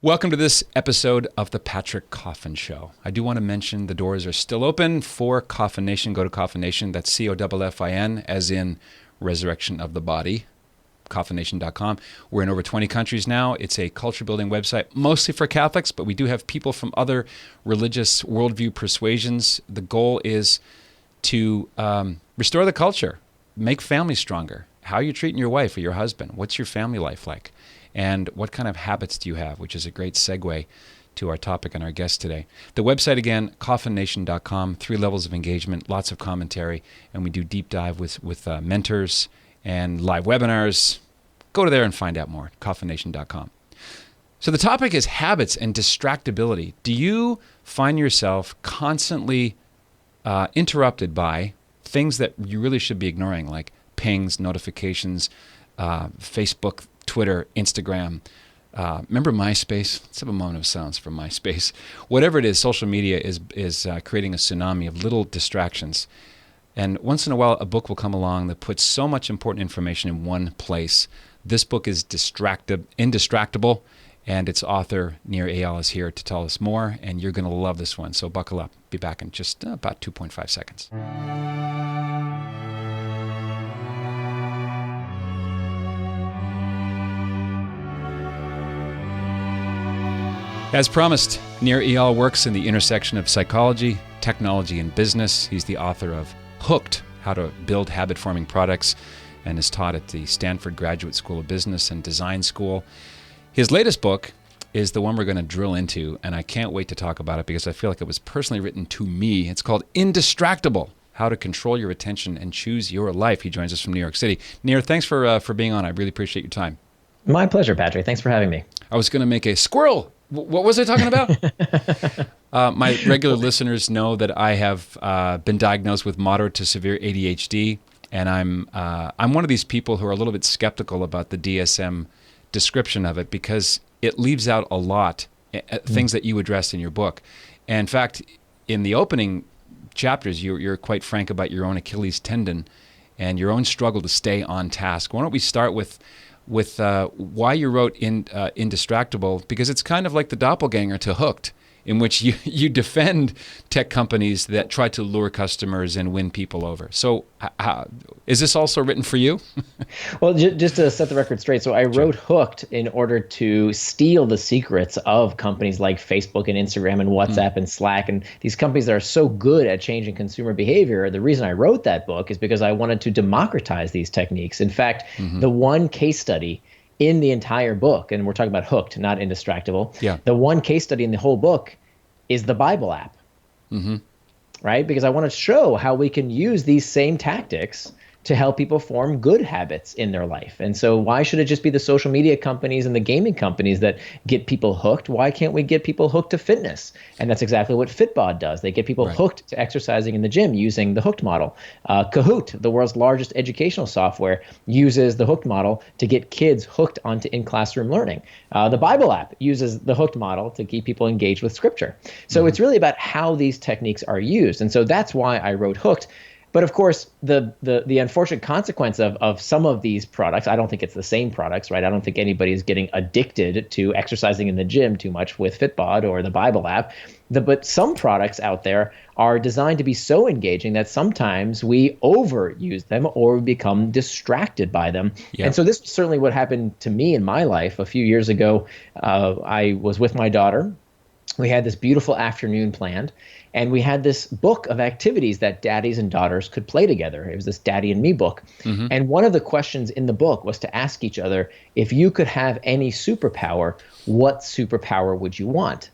Welcome to this episode of The Patrick Coffin Show. I do want to mention the doors are still open for Coffin Nation. Go to Coffin Nation. That's COFFIN, as in Resurrection of the Body, coffinnation.com. We're in over 20 countries now. It's a culture-building website, mostly for Catholics, but we do have people from other religious worldview persuasions. The goal is to restore the culture, make families stronger. How are you treating your wife or your husband? What's your family life like? And what kind of habits do you have, which is a great segue to our topic and our guest today. The website, again, coffinnation.com, 3 levels of engagement, lots of commentary, and we do deep dive with mentors and live webinars. Go to there and find out more, coffinnation.com. So the topic is habits and distractibility. Do you find yourself constantly interrupted by things that you really should be ignoring, like pings, notifications, Facebook, Twitter, Instagram? Remember MySpace? Let's have a moment of silence for MySpace. Whatever it is, social media is creating a tsunami of little distractions. And once in a while, a book will come along that puts so much important information in one place. This book is Indistractable, and its author, Eyal, is here to tell us more, and you're going to love this one. So buckle up. Be back in just about 2.5 seconds. As promised, Eyal works in the intersection of psychology, technology, and business. He's the author of Hooked, How to Build Habit-Forming Products, and is taught at the Stanford Graduate School of Business and Design School. His latest book is the one we're going to drill into, and I can't wait to talk about it because I feel like it was personally written to me. It's called Indistractable, How to Control Your Attention and Choose Your Life. He joins us from New York City. Nir, thanks for being on. I really appreciate your time. My pleasure, Patrick. Thanks for having me. I was going to make a squirrel. What was I talking about? My regular listeners know that I have been diagnosed with moderate to severe ADHD, and I'm one of these people who are a little bit skeptical about the DSM description of it because it leaves out a lot things that you addressed in your book. And in fact, in the opening chapters, you're quite frank about your own Achilles tendon and your own struggle to stay on task. Why don't we start with why you wrote Indistractable, because it's kind of like the doppelganger to Hooked, in which you defend tech companies that try to lure customers and win people over. So is this also written for you? Well, just to set the record straight, so I wrote Hooked in order to steal the secrets of companies like Facebook and Instagram and WhatsApp and Slack, and these companies that are so good at changing consumer behavior. The reason I wrote that book is because I wanted to democratize these techniques. In fact, the one case study in the entire book, and we're talking about Hooked, not Indistractable. Yeah. The one case study in the whole book is the Bible app, right? Because I want to show how we can use these same tactics to help people form good habits in their life. And so why should it just be the social media companies and the gaming companies that get people hooked? Why can't we get people hooked to fitness? And that's exactly what Fitbod does. They get people hooked to exercising in the gym using the Hooked model. Kahoot, the world's largest educational software, uses the Hooked model to get kids hooked onto in-classroom learning. The Bible app uses the Hooked model to keep people engaged with scripture. So it's really about how these techniques are used. And so that's why I wrote Hooked. But of course, the unfortunate consequence of some of these products, I don't think it's the same products, right? I don't think anybody is getting addicted to exercising in the gym too much with Fitbod or the Bible app. But some products out there are designed to be so engaging that sometimes we overuse them or we become distracted by them. Yep. And so this is certainly what happened to me in my life. A few years ago, I was with my daughter. We had this beautiful afternoon planned, and we had this book of activities that daddies and daughters could play together. It was this Daddy and Me book. And one of the questions in the book was to ask each other, if you could have any superpower, what superpower would you want?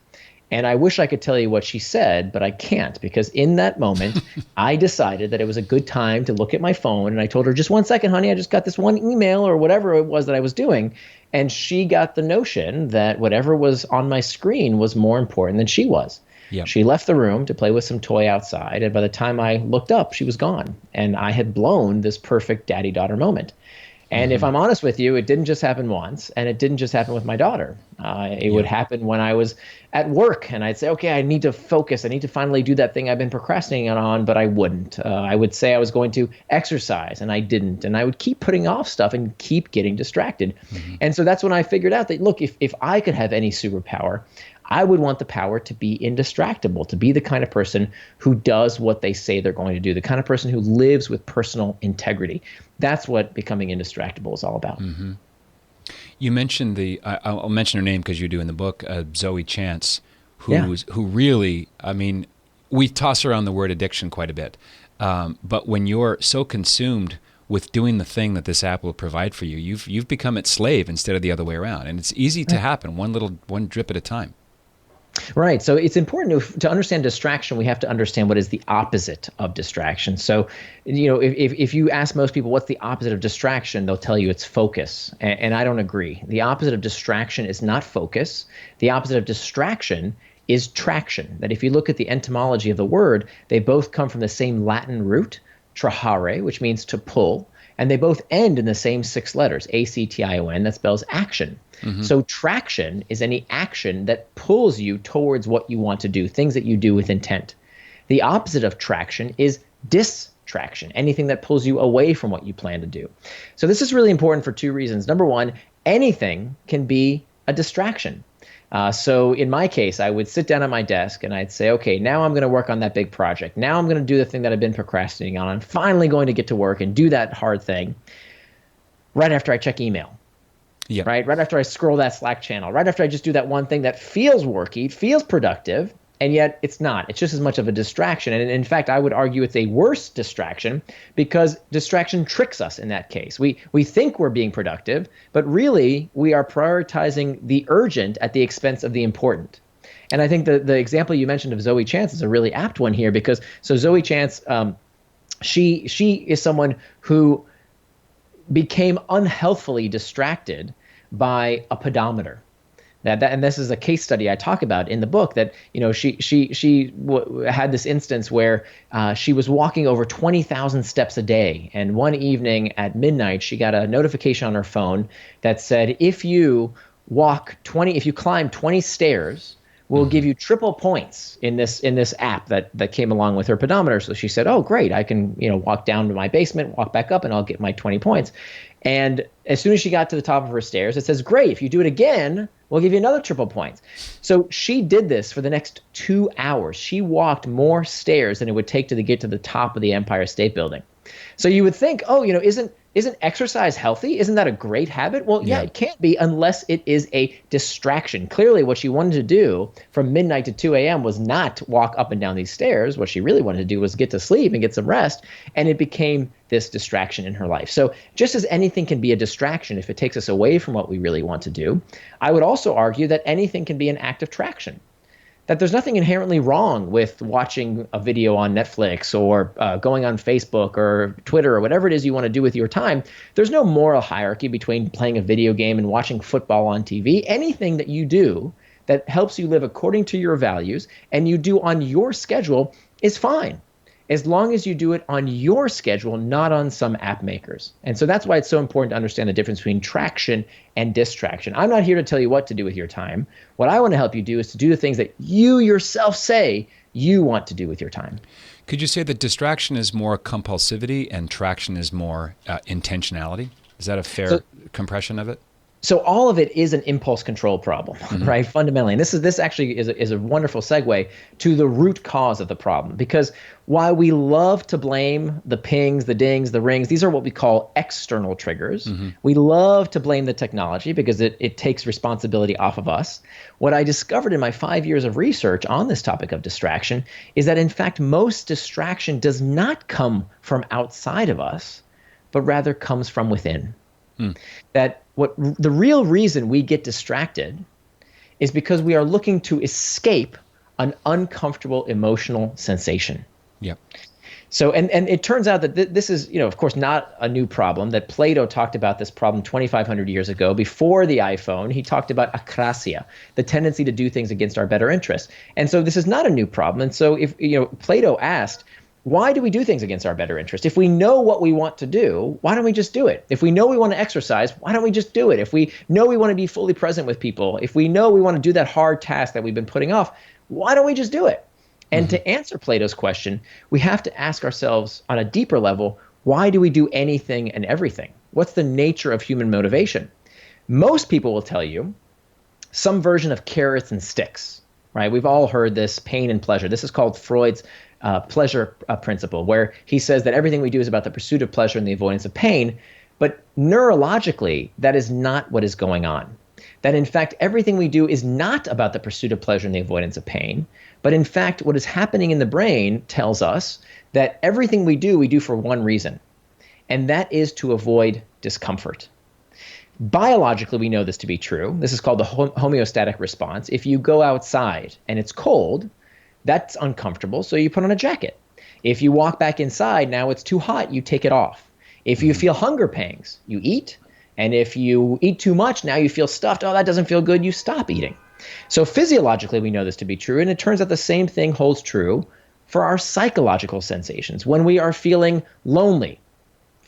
And I wish I could tell you what she said, but I can't, because in that moment, I decided that it was a good time to look at my phone. And I told her, just 1 second, honey, I just got this one email or whatever it was that I was doing. And she got the notion that whatever was on my screen was more important than she was. Yep. She left the room to play with some toy outside. And by the time I looked up, she was gone. And I had blown this perfect daddy-daughter moment. And if I'm honest with you, it didn't just happen once, and it didn't just happen with my daughter. It would happen when I was at work and I'd say, okay, I need to focus. I need to finally do that thing I've been procrastinating on, but I wouldn't. I would say I was going to exercise and I didn't. And I would keep putting off stuff and keep getting distracted. And so that's when I figured out that, look, if I could have any superpower, I would want the power to be indistractable, to be the kind of person who does what they say they're going to do, the kind of person who lives with personal integrity. That's what becoming indistractable is all about. You mentioned I'll mention her name because you do in the book, Zoe Chance, who really, I mean, we toss around the word addiction quite a bit. But when you're so consumed with doing the thing that this app will provide for you, you've become its slave instead of the other way around. And it's easy to happen, one drip at a time. Right. So it's important to understand distraction. We have to understand what is the opposite of distraction. So, if you ask most people what's the opposite of distraction, they'll tell you it's focus. And I don't agree. The opposite of distraction is not focus. The opposite of distraction is traction. That if you look at the etymology of the word, they both come from the same Latin root, trahare, which means to pull. And they both end in the same 6 letters, A-C-T-I-O-N, that spells action. So traction is any action that pulls you towards what you want to do, things that you do with intent. The opposite of traction is distraction, anything that pulls you away from what you plan to do. So this is really important for 2 reasons. Number one, anything can be a distraction. So in my case, I would sit down at my desk and I'd say, okay, now I'm going to work on that big project. Now I'm going to do the thing that I've been procrastinating on. I'm finally going to get to work and do that hard thing right after I check email. Yeah. Right after I scroll that Slack channel, right after I just do that one thing that feels worky, feels productive, and yet it's not. It's just as much of a distraction. And in fact, I would argue it's a worse distraction because distraction tricks us in that case. We think we're being productive, but really we are prioritizing the urgent at the expense of the important. And I think the example you mentioned of Zoe Chance is a really apt one here because so Zoe Chance, she is someone who became unhealthily distracted by a pedometer. And this is a case study I talk about in the book that, she had this instance where she was walking over 20,000 steps a day. And one evening at midnight, she got a notification on her phone that said, if you climb 20 stairs, we'll give you triple points in this app that came along with her pedometer. So she said, oh, great. I can, walk down to my basement, walk back up, and I'll get my 20 points. And as soon as she got to the top of her stairs, it says, great. If you do it again, we'll give you another triple points. So she did this for the next 2 hours. She walked more stairs than it would take to get to the top of the Empire State Building. So you would think, oh, isn't exercise healthy? Isn't that a great habit? Well, yeah, it can't be unless it is a distraction. Clearly, what she wanted to do from midnight to 2 a.m. was not walk up and down these stairs. What she really wanted to do was get to sleep and get some rest, and it became this distraction in her life. So just as anything can be a distraction if it takes us away from what we really want to do, I would also argue that anything can be an act of traction. That there's nothing inherently wrong with watching a video on Netflix or going on Facebook or Twitter or whatever it is you want to do with your time. There's no moral hierarchy between playing a video game and watching football on TV. Anything that you do that helps you live according to your values and you do on your schedule is fine, as long as you do it on your schedule, not on some app makers. And so that's why it's so important to understand the difference between traction and distraction. I'm not here to tell you what to do with your time. What I want to help you do is to do the things that you yourself say you want to do with your time. Could you say that distraction is more compulsivity and traction is more intentionality? Is that a fair compression of it? So all of it is an impulse control problem, right? Fundamentally. And this actually is a wonderful segue to the root cause of the problem. Because while we love to blame the pings, the dings, the rings, these are what we call external triggers. We love to blame the technology because it takes responsibility off of us. What I discovered in my 5 years of research on this topic of distraction is that in fact, most distraction does not come from outside of us, but rather comes from within. That the real reason we get distracted is because we are looking to escape an uncomfortable emotional sensation. Yep. So, and it turns out that this is, of course, not a new problem, that Plato talked about this problem 2,500 years ago. Before the iPhone, he talked about akrasia, the tendency to do things against our better interests. And so this is not a new problem. And so if, Plato asked, why do we do things against our better interest? If we know what we want to do, why don't we just do it? If we know we want to exercise, why don't we just do it? If we know we want to be fully present with people, if we know we want to do that hard task that we've been putting off, why don't we just do it? And to answer Plato's question, we have to ask ourselves on a deeper level, why do we do anything and everything? What's the nature of human motivation? Most people will tell you some version of carrots and sticks, right? We've all heard this, pain and pleasure. This is called Freud's pleasure principle, where he says that everything we do is about the pursuit of pleasure and the avoidance of pain. But neurologically, that is not what is going on. That in fact, everything we do is not about the pursuit of pleasure and the avoidance of pain. But in fact, what is happening in the brain tells us that everything we do for one reason, and that is to avoid discomfort. Biologically, we know this to be true. This is called the homeostatic response. If you go outside and it's cold, that's uncomfortable, so you put on a jacket. If you walk back inside, now it's too hot, you take it off. If you feel hunger pangs, you eat. And if you eat too much, now you feel stuffed. Oh, that doesn't feel good, you stop eating. So physiologically, we know this to be true. And it turns out the same thing holds true for our psychological sensations. When we are feeling lonely,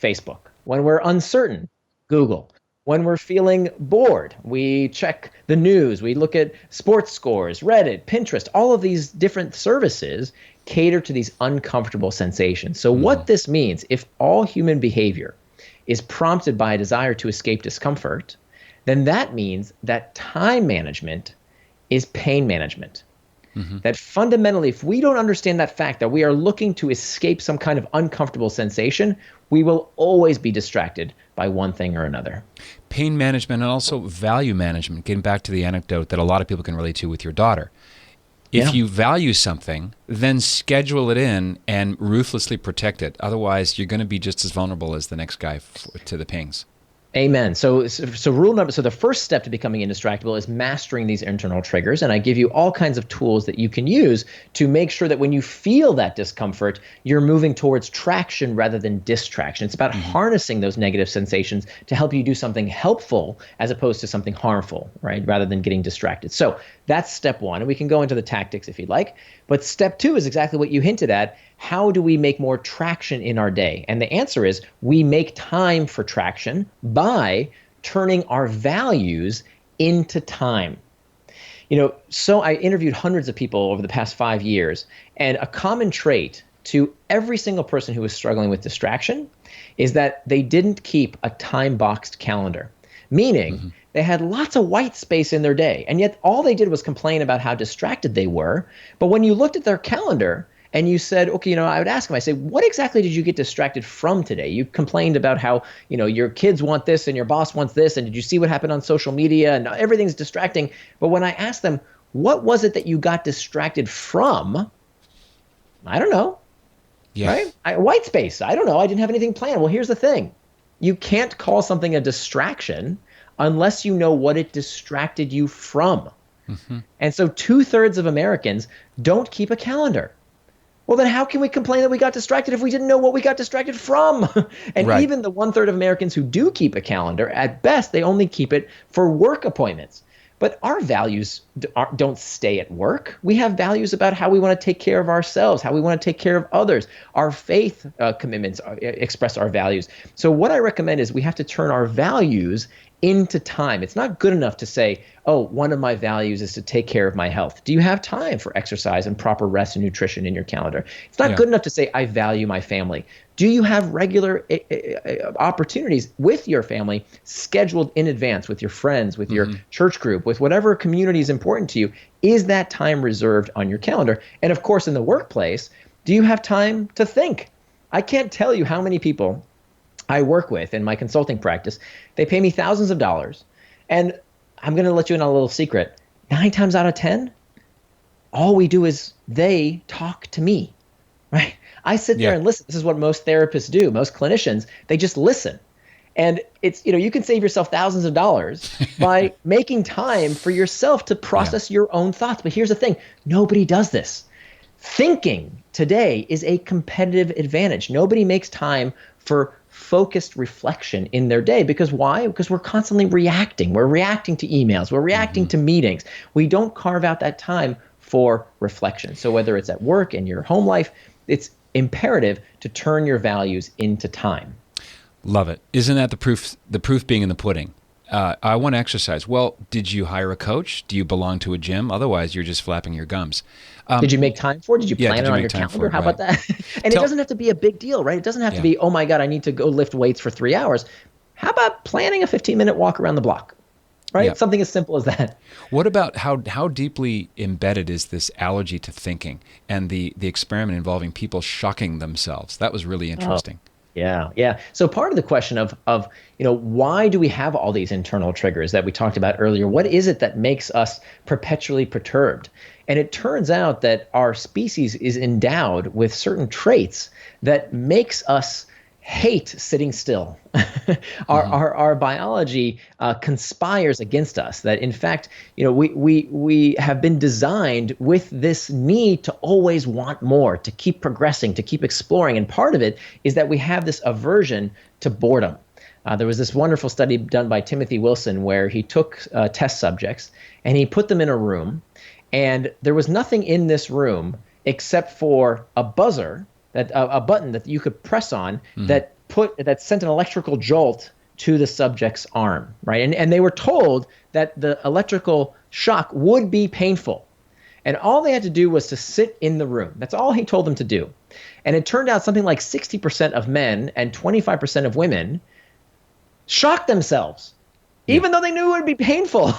Facebook. When we're uncertain, Google. When we're feeling bored, we check the news, we look at sports scores, Reddit, Pinterest. All of these different services cater to these uncomfortable sensations. So what this means, if all human behavior is prompted by a desire to escape discomfort, then that means that time management is pain management. That fundamentally, if we don't understand that fact that we are looking to escape some kind of uncomfortable sensation, we will always be distracted by one thing or another. Pain management and also value management, getting back to the anecdote that a lot of people can relate to with your daughter. If you value something, then schedule it in and ruthlessly protect it. Otherwise, you're going to be just as vulnerable as the next guy to the pings. Amen. So the first step to becoming indistractable is mastering these internal triggers. And I give you all kinds of tools that you can use to make sure that when you feel that discomfort, you're moving towards traction rather than distraction. It's about harnessing those negative sensations to help you do something helpful as opposed to something harmful, right? Rather than getting distracted. So that's step one. And we can go into the tactics if you'd like. But step two is exactly what you hinted at. How do we make more traction in our day? And the answer is we make time for traction by turning our values into time. So I interviewed hundreds of people over the past 5 years, and a common trait to every single person who was struggling with distraction is that they didn't keep a time-boxed calendar, meaning they had lots of white space in their day, and yet all they did was complain about how distracted they were. But when you looked at their calendar, and you said, okay, I would ask them, I say, what exactly did you get distracted from today? You complained about how, your kids want this and your boss wants this. And did you see what happened on social media? And everything's distracting. But when I asked them, what was it that you got distracted from? I don't know. Yeah. Right? White space. I don't know. I didn't have anything planned. Well, here's the thing. You can't call something a distraction unless you know what it distracted you from. And so 2/3 of Americans don't keep a calendar. Well, then how can we complain that we got distracted if we didn't know what we got distracted from? And even the 1/3 of Americans who do keep a calendar, at best, they only keep it for work appointments. But our values don't stay at work. We have values about how we want to take care of ourselves, how we want to take care of others. Our faith commitments express our values. So what I recommend is we have to turn our values into time. It's not good enough to say, oh, one of my values is to take care of my health. Do you have time for exercise and proper rest and nutrition in your calendar? It's not good enough to say, I value my family. Do you have regular opportunities with your family scheduled in advance with your friends, with your church group, with whatever community is important to you? Is that time reserved on your calendar? And of course, in the workplace, do you have time to think? I can't tell you how many people I work with in my consulting practice. They pay me thousands of dollars. And I'm going to let you in on a little secret. 9 times out of 10, all we do is they talk to me, right? I sit there and listen. This is what most therapists do. Most clinicians, they just listen. And it's, you can save yourself thousands of dollars by making time for yourself to process your own thoughts. But here's the thing. Nobody does this. Thinking today is a competitive advantage. Nobody makes time for focused reflection in their day. Because why? Because we're constantly reacting. We're reacting to emails. We're reacting to meetings. We don't carve out that time for reflection. So whether it's at work, in your home life, it's imperative to turn your values into time. Love it. Isn't that the proof? The proof being in the pudding. I want to exercise. Well, did you hire a coach? Do you belong to a gym? Otherwise, you're just flapping your gums. Did you make time for it? Did you Yeah, plan did it you on make your time calendar? for it? How about Right. that? And it doesn't have to be a big deal, right? It doesn't have to be, oh my God, I need to go lift weights for 3 hours. How about planning a 15-minute walk around the block, right? Yeah. Something as simple as that. What about how deeply embedded is this allergy to thinking and the experiment involving people shocking themselves? That was really interesting. Yeah, yeah. So part of the question of why do we have all these internal triggers that we talked about earlier? What is it that makes us perpetually perturbed? And it turns out that our species is endowed with certain traits that makes us hate sitting still. Our biology conspires against us. That in fact, we have been designed with this need to always want more, to keep progressing, to keep exploring. And part of it is that we have this aversion to boredom. There was this wonderful study done by Timothy Wilson where he took test subjects and he put them in a room, and there was nothing in this room except for a buzzer, that a button that you could press on that sent an electrical jolt to the subject's arm, right? And they were told that the electrical shock would be painful. And all they had to do was to sit in the room. That's all he told them to do. And it turned out something like 60% of men and 25% of women shocked themselves, even though they knew it would be painful,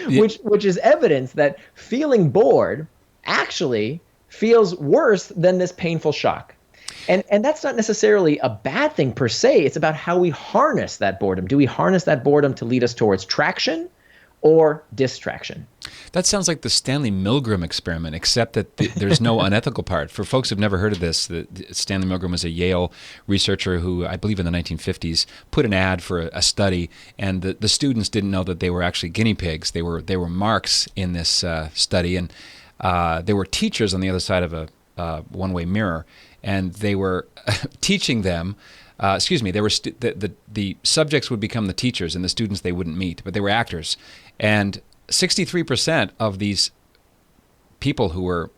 which is evidence that feeling bored actually feels worse than this painful shock. And that's not necessarily a bad thing per se. It's about how we harness that boredom. Do we harness that boredom to lead us towards traction or distraction? That sounds like the Stanley Milgram experiment, except that there's no unethical part. For folks who've never heard of this, Stanley Milgram was a Yale researcher who, I believe in the 1950s, put an ad for a study, and the students didn't know that they were actually guinea pigs. They were marks in this study, and there were teachers on the other side of a one-way mirror, and they were teaching them. They were the subjects would become the teachers, and the students they wouldn't meet, but they were actors. And 63% of these people who were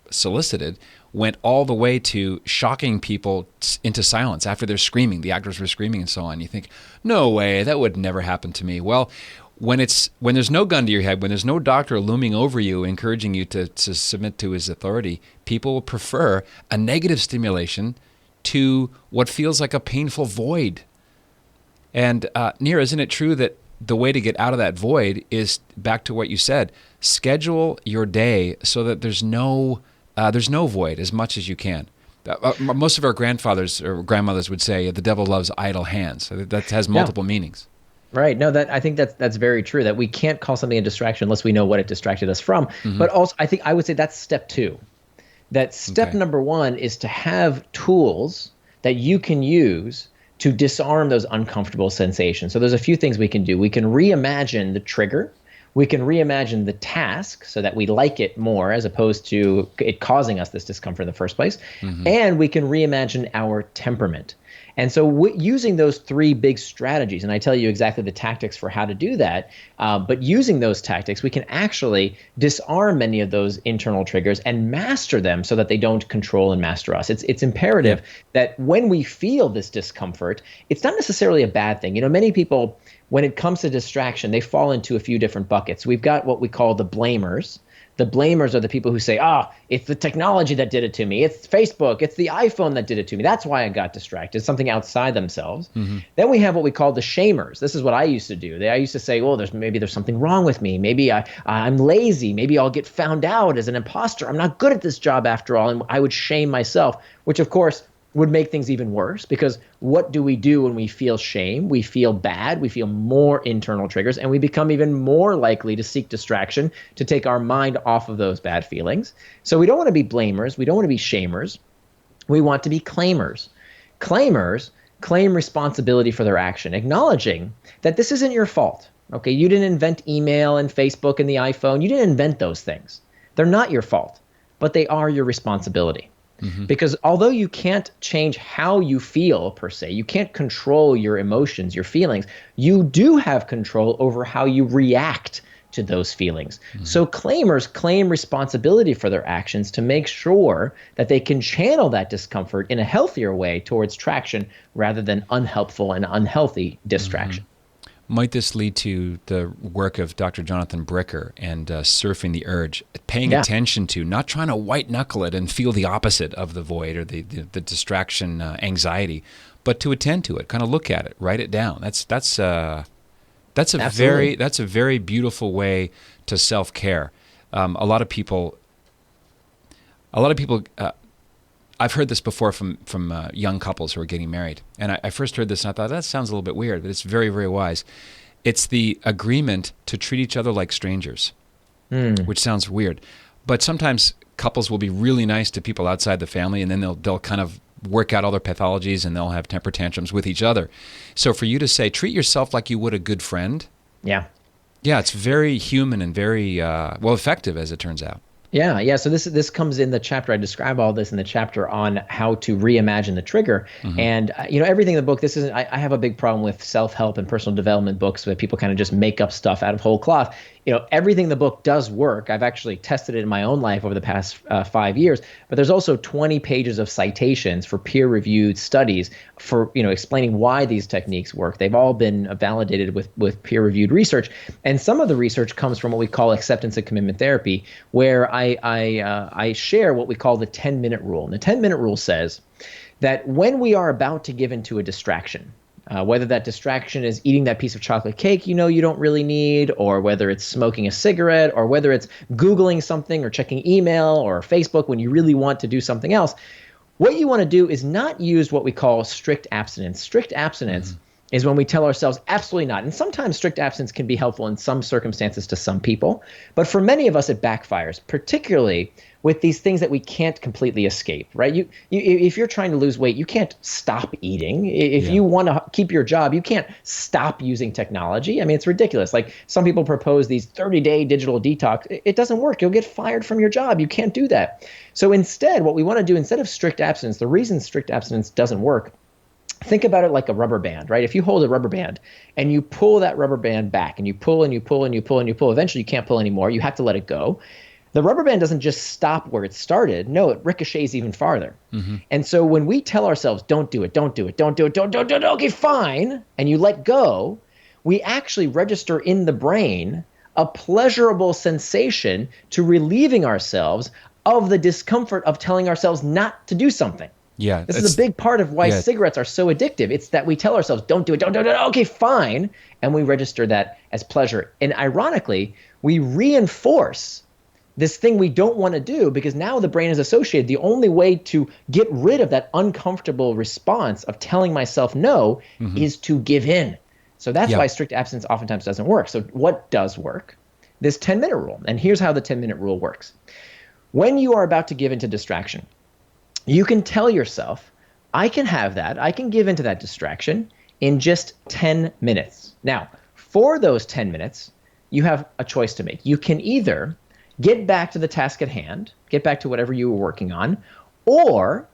solicited went all the way to shocking people into silence after they're screaming. The actors were screaming and so on. You think, no way, that would never happen to me. Well, when there's no gun to your head, when there's no doctor looming over you, encouraging you to submit to his authority, people will prefer a negative stimulation to what feels like a painful void. And Nir, isn't it true that the way to get out of that void is back to what you said? Schedule your day so that there's no void as much as you can. Most of our grandfathers or grandmothers would say the devil loves idle hands. That has multiple meanings. Right. No, I think that's very true, that we can't call something a distraction unless we know what it distracted us from. Mm-hmm. But also, I would say that's step two. That step number one is to have tools that you can use to disarm those uncomfortable sensations. So there's a few things we can do. We can reimagine the trigger. We can reimagine the task so that we like it more as opposed to it causing us this discomfort in the first place. Mm-hmm. And we can reimagine our temperament. And so using those three big strategies, and I tell you exactly the tactics for how to do that, but using those tactics, we can actually disarm many of those internal triggers and master them so that they don't control and master us. It's imperative that when we feel this discomfort, it's not necessarily a bad thing. Many people, when it comes to distraction, they fall into a few different buckets. We've got what we call the blamers. The blamers are the people who say, it's the technology that did it to me. It's Facebook. It's the iPhone that did it to me. That's why I got distracted. Something outside themselves. Mm-hmm. Then we have what we call the shamers. This is what I used to do. I used to say, well, maybe there's something wrong with me. Maybe I'm lazy. Maybe I'll get found out as an imposter. I'm not good at this job after all. And I would shame myself, which of course would make things even worse, because what do we do when we feel shame? We feel bad, we feel more internal triggers, and we become even more likely to seek distraction to take our mind off of those bad feelings. So we don't want to be blamers, we don't want to be shamers, we want to be claimers. Claimers claim responsibility for their action, acknowledging that this isn't your fault. Okay, you didn't invent email and Facebook and the iPhone, you didn't invent those things. They're not your fault, but they are your responsibility. Mm-hmm. Because although you can't change how you feel per se, you can't control your emotions, your feelings, you do have control over how you react to those feelings. So claimers claim responsibility for their actions to make sure that they can channel that discomfort in a healthier way towards traction rather than unhelpful and unhealthy distraction. Might this lead to the work of Dr. Jonathan Bricker and surfing the urge, paying attention to, not trying to white knuckle it and feel the opposite of the void or the distraction anxiety, but to attend to it, kind of look at it, write it down. That's a very beautiful way to self-care. A lot of people. I've heard this before from young couples who are getting married. And I first heard this and I thought, that sounds a little bit weird, but it's very, very wise. It's the agreement to treat each other like strangers, which sounds weird. But sometimes couples will be really nice to people outside the family, and then they'll kind of work out all their pathologies and they'll have temper tantrums with each other. So for you to say, treat yourself like you would a good friend. Yeah, it's very human and very, effective, as it turns out. Yeah. So this comes in the chapter. I describe all this in the chapter on how to reimagine the trigger. And everything in the book. This isn't. I have a big problem with self-help and personal development books where people kind of just make up stuff out of whole cloth. Everything in the book does work. I've actually tested it in my own life over the past 5 years. But there's also 20 pages of citations for peer-reviewed studies for explaining why these techniques work. They've all been validated with peer-reviewed research, and some of the research comes from what we call acceptance and commitment therapy, where I share what we call the 10-minute rule. And the 10-minute rule says that when we are about to give into a distraction, whether that distraction is eating that piece of chocolate cake you don't really need, or whether it's smoking a cigarette, or whether it's Googling something or checking email or Facebook when you really want to do something else, what you want to do is not use what we call strict abstinence. Strict abstinence is when we tell ourselves absolutely not. And sometimes strict abstinence can be helpful in some circumstances to some people, but for many of us it backfires, particularly with these things that we can't completely escape, right? If you're trying to lose weight, you can't stop eating. If you want to keep your job, you can't stop using technology. I mean, it's ridiculous. Like, some people propose these 30-day digital detox. It doesn't work. You'll get fired from your job. You can't do that. So instead, what we want to do, instead of strict abstinence, the reason strict abstinence doesn't work, think about it like a rubber band, right? If you hold a rubber band and you pull that rubber band back, and you pull and you pull and you pull and you pull, eventually you can't pull anymore. You have to let it go. The rubber band doesn't just stop where it started. No, it ricochets even farther. And so when we tell ourselves, don't do it, don't do it, don't do it, don't do it, okay, fine, and you let go, we actually register in the brain a pleasurable sensation to relieving ourselves of the discomfort of telling ourselves not to do something. Yeah, this is a big part of why cigarettes are so addictive. It's that we tell ourselves, don't do it, don't do it, okay, fine, and we register that as pleasure. And ironically, we reinforce this thing we don't want to do, because now the brain is associated. The only way to get rid of that uncomfortable response of telling myself no is to give in. So that's why strict abstinence oftentimes doesn't work. So what does work? This 10-minute rule. And here's how the 10-minute rule works. When you are about to give into distraction, you can tell yourself, I can have that. I can give into that distraction in just 10 minutes. Now, for those 10 minutes, you have a choice to make. You can either get back to the task at hand, get back to whatever you were working on, or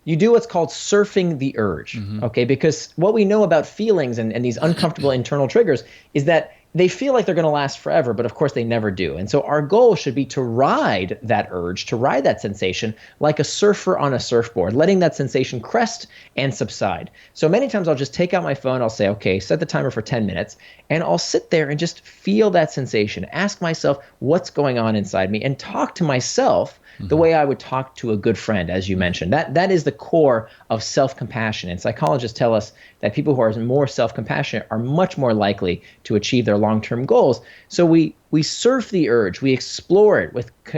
you do what's called surfing the urge, okay? Because what we know about feelings and these uncomfortable internal triggers is that they feel like they're going to last forever, but of course they never do. And so our goal should be to ride that urge, to ride that sensation like a surfer on a surfboard, letting that sensation crest and subside. So many times I'll just take out my phone, I'll say, okay, set the timer for 10 minutes, and I'll sit there and just feel that sensation, ask myself what's going on inside me, and talk to myself the way I would talk to a good friend, as you mentioned. That is the core of self-compassion. And psychologists tell us that people who are more self-compassionate are much more likely to achieve their long-term goals. So we surf the urge, we explore it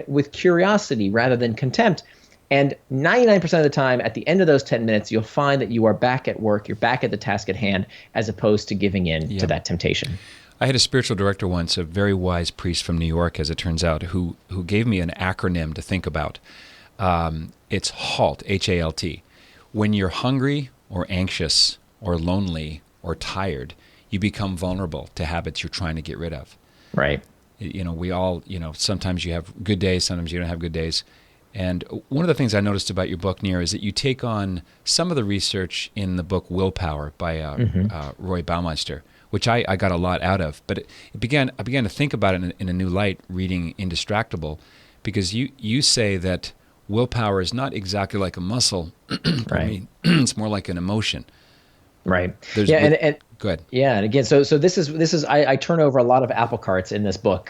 with curiosity rather than contempt. And 99% of the time, at the end of those 10 minutes, you'll find that you are back at work, you're back at the task at hand, as opposed to giving in to that temptation. I had a spiritual director once, a very wise priest from New York, as it turns out, who gave me an acronym to think about. It's HALT, H-A-L-T. When you're hungry or anxious or lonely or tired, you become vulnerable to habits you're trying to get rid of. Right. We all, sometimes you have good days, sometimes you don't have good days. And one of the things I noticed about your book, Nir, is that you take on some of the research in the book Willpower by Roy Baumeister, which I got a lot out of. But I began to think about it in a new light reading Indistractable, because you say that willpower is not exactly like a muscle. Pardon me. It's more like an emotion. Right. There's, yeah, and go ahead. Yeah, and again, so this is I turn over a lot of apple carts in this book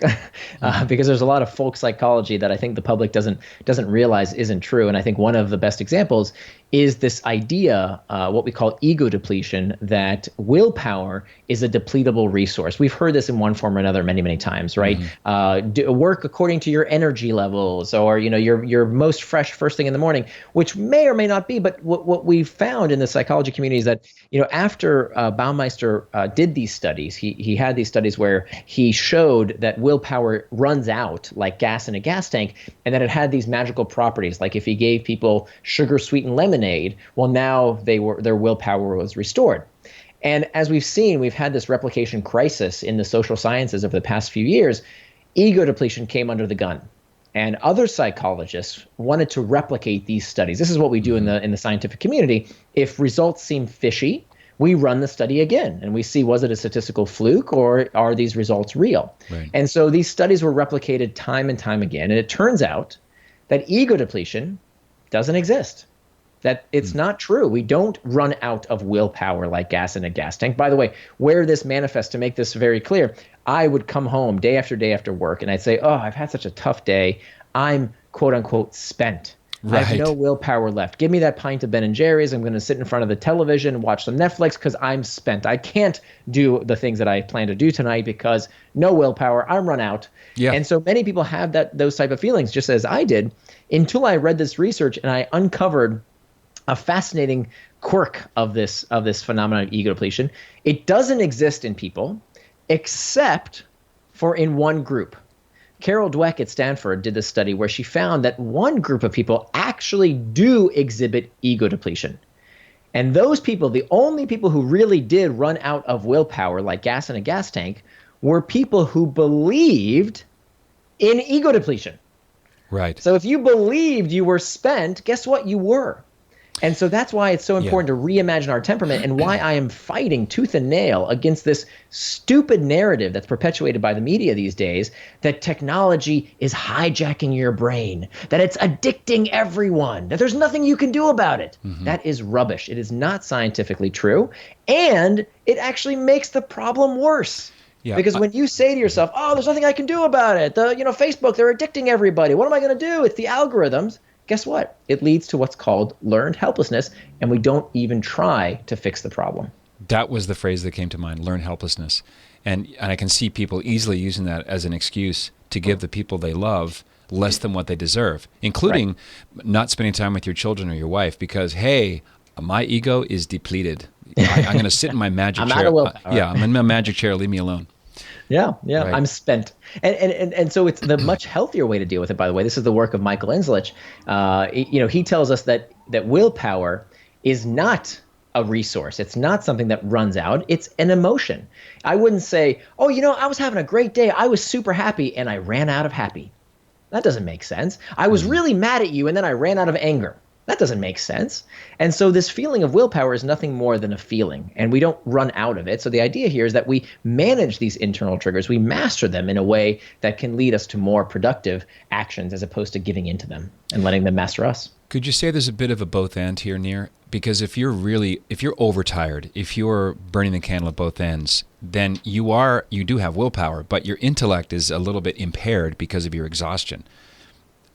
because there's a lot of folk psychology that I think the public doesn't realize isn't true, and I think one of the best examples is this idea, what we call ego depletion, that willpower is a depletable resource. We've heard this in one form or another many times, right? Work according to your energy levels, or your most fresh first thing in the morning, which may or may not be. But what we've found in the psychology community is that after Baumeister did these studies, he had these studies where he showed that willpower runs out like gas in a gas tank, and that it had these magical properties. Like if he gave people sugar sweetened lemonade, well, now their willpower was restored. And as we've seen, we've had this replication crisis in the social sciences over the past few years. Ego depletion came under the gun, and other psychologists wanted to replicate these studies. This is what we do in the scientific community. If results seem fishy, we run the study again and we see, was it a statistical fluke or are these results real? Right. And so these studies were replicated time and time again. And it turns out that ego depletion doesn't exist, that it's not true. We don't run out of willpower like gas in a gas tank. By the way, where this manifests, to make this very clear, I would come home day after work and I'd say, oh, I've had such a tough day. I'm quote unquote spent. Right. I have no willpower left. Give me that pint of Ben & Jerry's. I'm going to sit in front of the television and watch some Netflix because I'm spent. I can't do the things that I plan to do tonight because no willpower. I'm run out. Yeah. And so many people have those type of feelings, just as I did, until I read this research and I uncovered a fascinating quirk of this phenomenon of ego depletion. It doesn't exist in people except for in one group. Carol Dweck at Stanford did this study where she found that one group of people actually do exhibit ego depletion. And those people, the only people who really did run out of willpower like gas in a gas tank, were people who believed in ego depletion. Right. So if you believed you were spent, guess what? You were. And so that's why it's so important to reimagine our temperament, and why I am fighting tooth and nail against this stupid narrative that's perpetuated by the media these days, that technology is hijacking your brain, that it's addicting everyone, that there's nothing you can do about it. That is rubbish. It is not scientifically true, and it actually makes the problem worse. Yeah, because when you say to yourself, oh, there's nothing I can do about it, Facebook, they're addicting everybody, what am I going to do? It's the algorithms. Guess what? It leads to what's called learned helplessness, and we don't even try to fix the problem. That was the phrase that came to mind, learned helplessness. And I can see people easily using that as an excuse to give the people they love less than what they deserve, including not spending time with your children or your wife because, hey, my ego is depleted. I'm going to sit in my magic chair. I'm out of willpower. I'm in my magic chair. Leave me alone. Yeah, right. I'm spent. And so it's the much healthier way to deal with it, by the way. This is the work of Michael Inslich. He tells us that willpower is not a resource. It's not something that runs out. It's an emotion. I wouldn't say, oh, I was having a great day. I was super happy and I ran out of happy. That doesn't make sense. I was really mad at you and then I ran out of anger. That doesn't make sense. And so this feeling of willpower is nothing more than a feeling, and we don't run out of it. So the idea here is that we manage these internal triggers. We master them in a way that can lead us to more productive actions as opposed to giving into them and letting them master us. Could you say there's a bit of a both and here, Nir? Because if you're overtired, if you're burning the candle at both ends, then you do have willpower, but your intellect is a little bit impaired because of your exhaustion.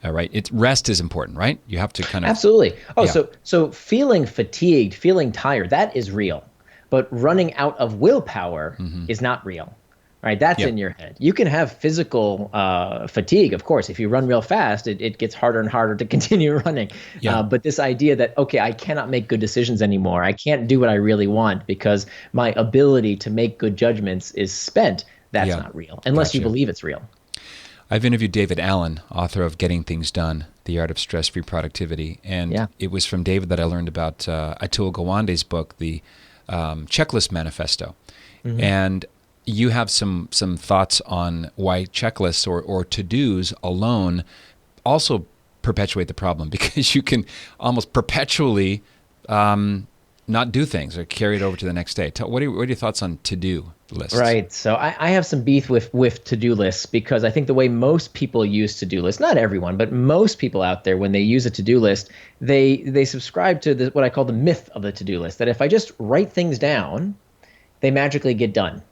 All right. Rest is important, right? You have to kind of... Absolutely. Oh, yeah. So feeling fatigued, feeling tired, that is real. But running out of willpower is not real, right? That's in your head. You can have physical fatigue, of course. If you run real fast, it gets harder and harder to continue running. Yeah. But this idea that, okay, I cannot make good decisions anymore. I can't do what I really want because my ability to make good judgments is spent. That's not real, unless you believe it's real. I've interviewed David Allen, author of Getting Things Done, The Art of Stress-Free Productivity. And it was from David that I learned about Atul Gawande's book, The Checklist Manifesto. And you have some thoughts on why checklists or to-dos alone also perpetuate the problem, because you can almost perpetually not do things or carry it over to the next day. What are your thoughts on to-do lists? Right. So I have some beef with to-do lists because I think the way most people use to-do lists, not everyone, but most people out there, when they use a to-do list, they subscribe to what I call the myth of the to-do list, that if I just write things down, they magically get done.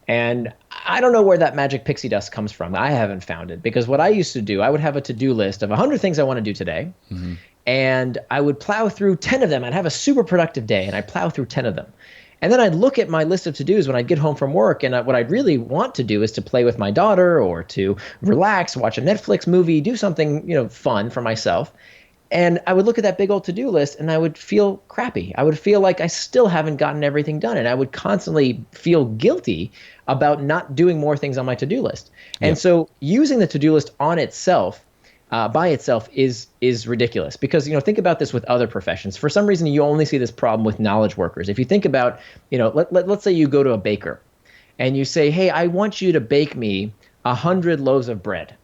And I don't know where that magic pixie dust comes from. I haven't found it, because what I used to do, I would have a to-do list of 100 things I want to do today. Mm-hmm. And I would plow through 10 of them. I'd have a super productive day, and I'd plow through 10 of them. And then I'd look at my list of to-dos when I'd get home from work, and what I'd really want to do is to play with my daughter or to relax, watch a Netflix movie, do something, fun for myself. And I would look at that big old to-do list and I would feel crappy. I would feel like I still haven't gotten everything done. And I would constantly feel guilty about not doing more things on my to-do list. And so using the to-do list on itself, by itself, is ridiculous. Because, think about this with other professions. For some reason, you only see this problem with knowledge workers. If you think about, let's say you go to a baker and you say, hey, I want you to bake me 100 loaves of bread.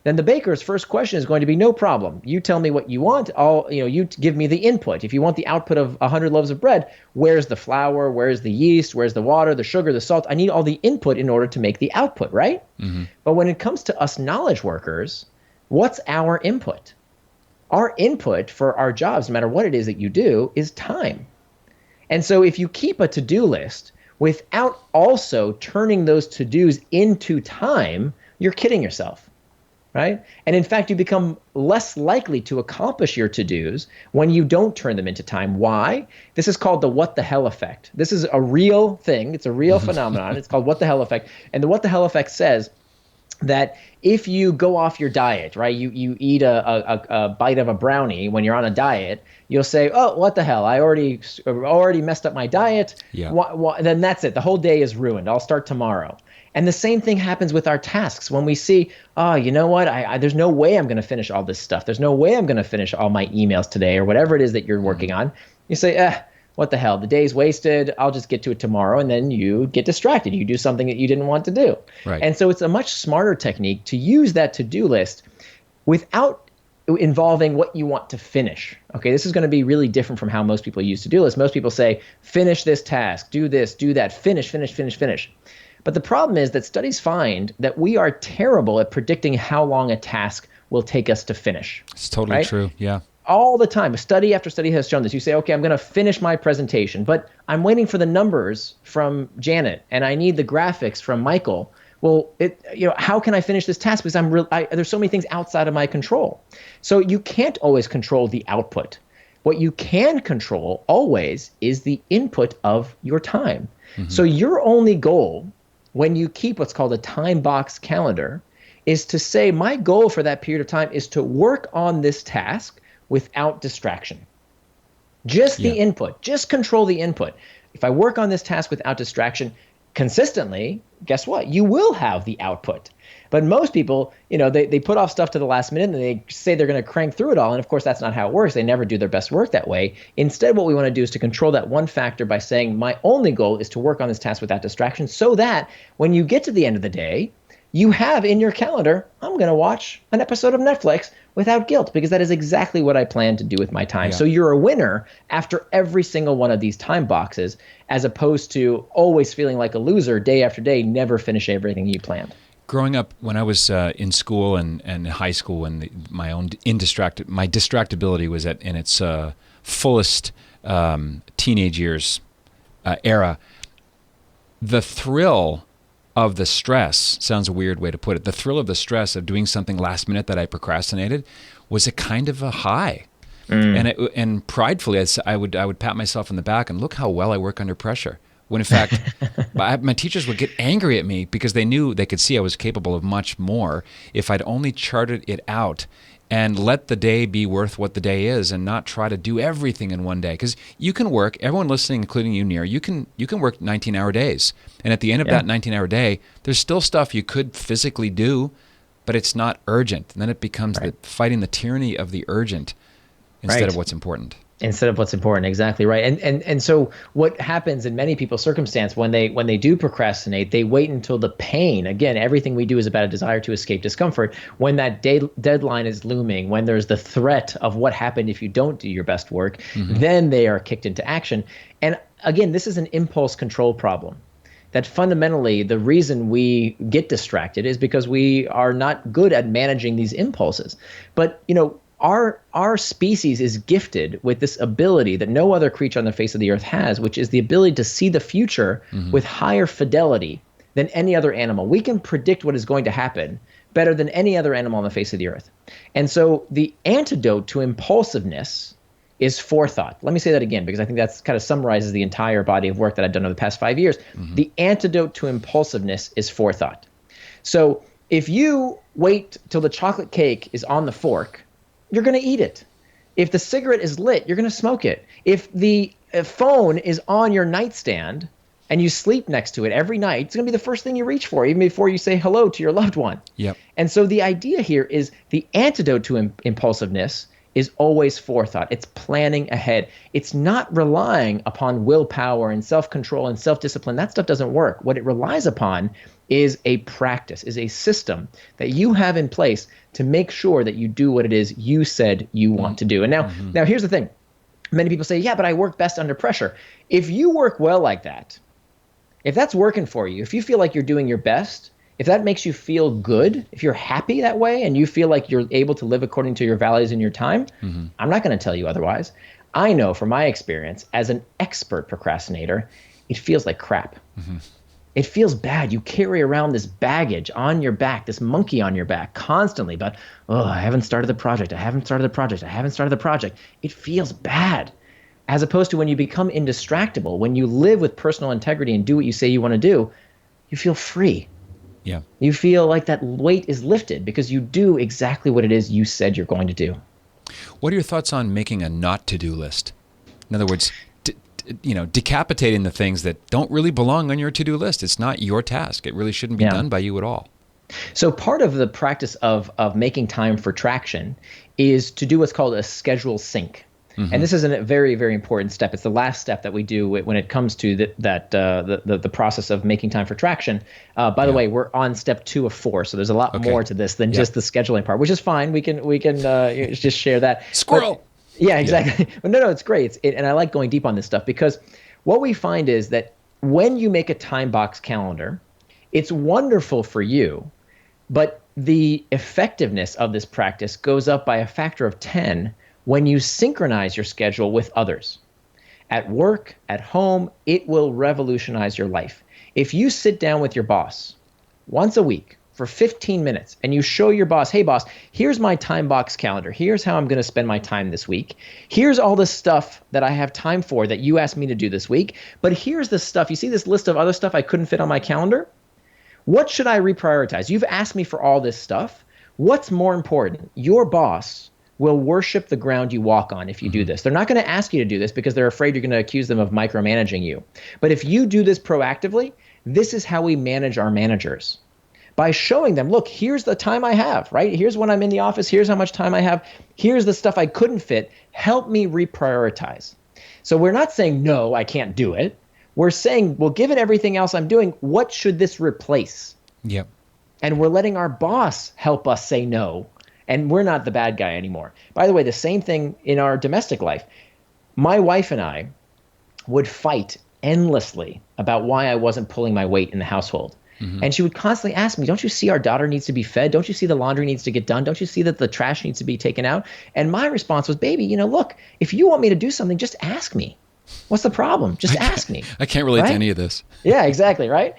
Then the baker's first question is going to be, no problem. You tell me what you want. You give me the input. If you want the output of 100 loaves of bread, where's the flour? Where's the yeast? Where's the water, the sugar, the salt? I need all the input in order to make the output, right? Mm-hmm. But when it comes to us knowledge workers, what's our input? Our input for our jobs, no matter what it is that you do, is time. And so if you keep a to-do list without also turning those to-dos into time, you're kidding yourself. Right? And in fact, you become less likely to accomplish your to-dos when you don't turn them into time. Why? This is called the what the hell effect. This is a real thing. It's a real phenomenon. It's called what the hell effect. And the what the hell effect says that if you go off your diet, right, you eat a bite of a brownie when you're on a diet, you'll say, oh, what the hell? I already messed up my diet. Yeah. Then that's it. The whole day is ruined. I'll start tomorrow. And the same thing happens with our tasks. When we see, oh, you know what? There's no way I'm going to finish all this stuff. There's no way I'm going to finish all my emails today, or whatever it is that you're working on. You say, what the hell? The day's wasted. I'll just get to it tomorrow. And then you get distracted. You do something that you didn't want to do. Right. And so it's a much smarter technique to use that to-do list without involving what you want to finish. Okay, this is going to be really different from how most people use to-do lists. Most people say, finish this task, do this, do that, finish. But the problem is that studies find that we are terrible at predicting how long a task will take us to finish. It's totally true, yeah. All the time. Study after study has shown this. You say, okay, I'm going to finish my presentation, but I'm waiting for the numbers from Janet, and I need the graphics from Michael. Well, how can I finish this task? Because there's so many things outside of my control. So you can't always control the output. What you can control always is the input of your time. Mm-hmm. So your only goal, when you keep what's called a time box calendar, is to say, my goal for that period of time is to work on this task without distraction. Just the input, just control the input. If I work on this task without distraction consistently, guess what? You will have the output. But most people, they put off stuff to the last minute and they say they're going to crank through it all. And of course, that's not how it works. They never do their best work that way. Instead, what we want to do is to control that one factor by saying, my only goal is to work on this task without distraction, so that when you get to the end of the day, you have in your calendar, I'm going to watch an episode of Netflix without guilt, because that is exactly what I plan to do with my time. Yeah. So you're a winner after every single one of these time boxes, as opposed to always feeling like a loser day after day, never finish everything you planned. Growing up, when I was in school and in high school, and my distractibility was in its fullest teenage years era, the thrill of the stress, sounds a weird way to put it, the thrill of the stress of doing something last minute that I procrastinated was a kind of a high. And pridefully, I would pat myself on the back and look how well I work under pressure. When in fact, my teachers would get angry at me because they knew they could see I was capable of much more if I'd only charted it out and let the day be worth what the day is, and not try to do everything in one day. Because you can work, everyone listening, including you, Nir, you can work 19-hour days. And at the end of that 19-hour day, there's still stuff you could physically do, but it's not urgent. And then it becomes fighting the tyranny of the urgent instead of what's important. Instead of what's important. Exactly right. And so what happens in many people's circumstance when they do procrastinate, they wait until the pain, again, everything we do is about a desire to escape discomfort. When that deadline is looming, when there's the threat of what happened if you don't do your best work, then they are kicked into action. And again, this is an impulse control problem. That fundamentally the reason we get distracted is because we are not good at managing these impulses. But, our species is gifted with this ability that no other creature on the face of the earth has, which is the ability to see the future with higher fidelity than any other animal. We can predict what is going to happen better than any other animal on the face of the earth. And so the antidote to impulsiveness is forethought. Let me say that again, because I think that's kind of summarizes the entire body of work that I've done over the past 5 years. The antidote to impulsiveness is forethought. So if you wait till the chocolate cake is on the fork, you're going to eat it. If the cigarette is lit, you're going to smoke it. If the phone is on your nightstand and you sleep next to it every night, it's going to be the first thing you reach for, even before you say hello to your loved one. Yep. And so the idea here is the antidote to impulsiveness is always forethought. It's planning ahead. It's not relying upon willpower and self-control and self-discipline. That stuff doesn't work. What it relies upon is a practice, is a system that you have in place to make sure that you do what it is you said you want to do. And now here's the thing. Many people say, yeah, but I work best under pressure. If you work well like that, if that's working for you, if you feel like you're doing your best, if that makes you feel good, if you're happy that way and you feel like you're able to live according to your values and your time, I'm not going to tell you otherwise. I know from my experience as an expert procrastinator, it feels like crap. It feels bad. You carry around this baggage on your back, this monkey on your back constantly about, oh, I haven't started the project. I haven't started the project. I haven't started the project. It feels bad. As opposed to when you become indistractable, when you live with personal integrity and do what you say you want to do, you feel free. Yeah. You feel like that weight is lifted because you do exactly what it is you said you're going to do. What are your thoughts on making a not to-do list? In other words, decapitating the things that don't really belong on your to-do list. It's not your task. It really shouldn't be done by you at all. So part of the practice of making time for traction is to do what's called a schedule sync. And this is a very, very important step. It's the last step that we do when it comes to the process of making time for traction. By the way, we're on step 2 of 4, so there's a lot more to this than just the scheduling part, which is fine. We can just share that. Squirrel. But, yeah, exactly. But no, it's great. And I like going deep on this stuff because what we find is that when you make a time box calendar, it's wonderful for you, but the effectiveness of this practice goes up by a factor of 10 when you synchronize your schedule with others. At work, at home, it will revolutionize your life. If you sit down with your boss once a week for 15 minutes and you show your boss, hey boss, here's my time box calendar. Here's how I'm going to spend my time this week. Here's all the stuff that I have time for that you asked me to do this week. But here's the stuff. You see this list of other stuff I couldn't fit on my calendar? What should I reprioritize? You've asked me for all this stuff. What's more important? Your boss will worship the ground you walk on if you do this. They're not going to ask you to do this because they're afraid you're going to accuse them of micromanaging you. But if you do this proactively, this is how we manage our managers. By showing them, look, here's the time I have, right? Here's when I'm in the office. Here's how much time I have. Here's the stuff I couldn't fit. Help me reprioritize. So we're not saying, no, I can't do it. We're saying, well, given everything else I'm doing, what should this replace? Yep. And we're letting our boss help us say no. And we're not the bad guy anymore. By the way, the same thing in our domestic life. My wife and I would fight endlessly about why I wasn't pulling my weight in the household. And she would constantly ask me, don't you see our daughter needs to be fed? Don't you see the laundry needs to get done? Don't you see that the trash needs to be taken out? And my response was, baby, look, if you want me to do something, just ask me. What's the problem? Just ask me. I can't relate to any of this. Yeah, exactly, right?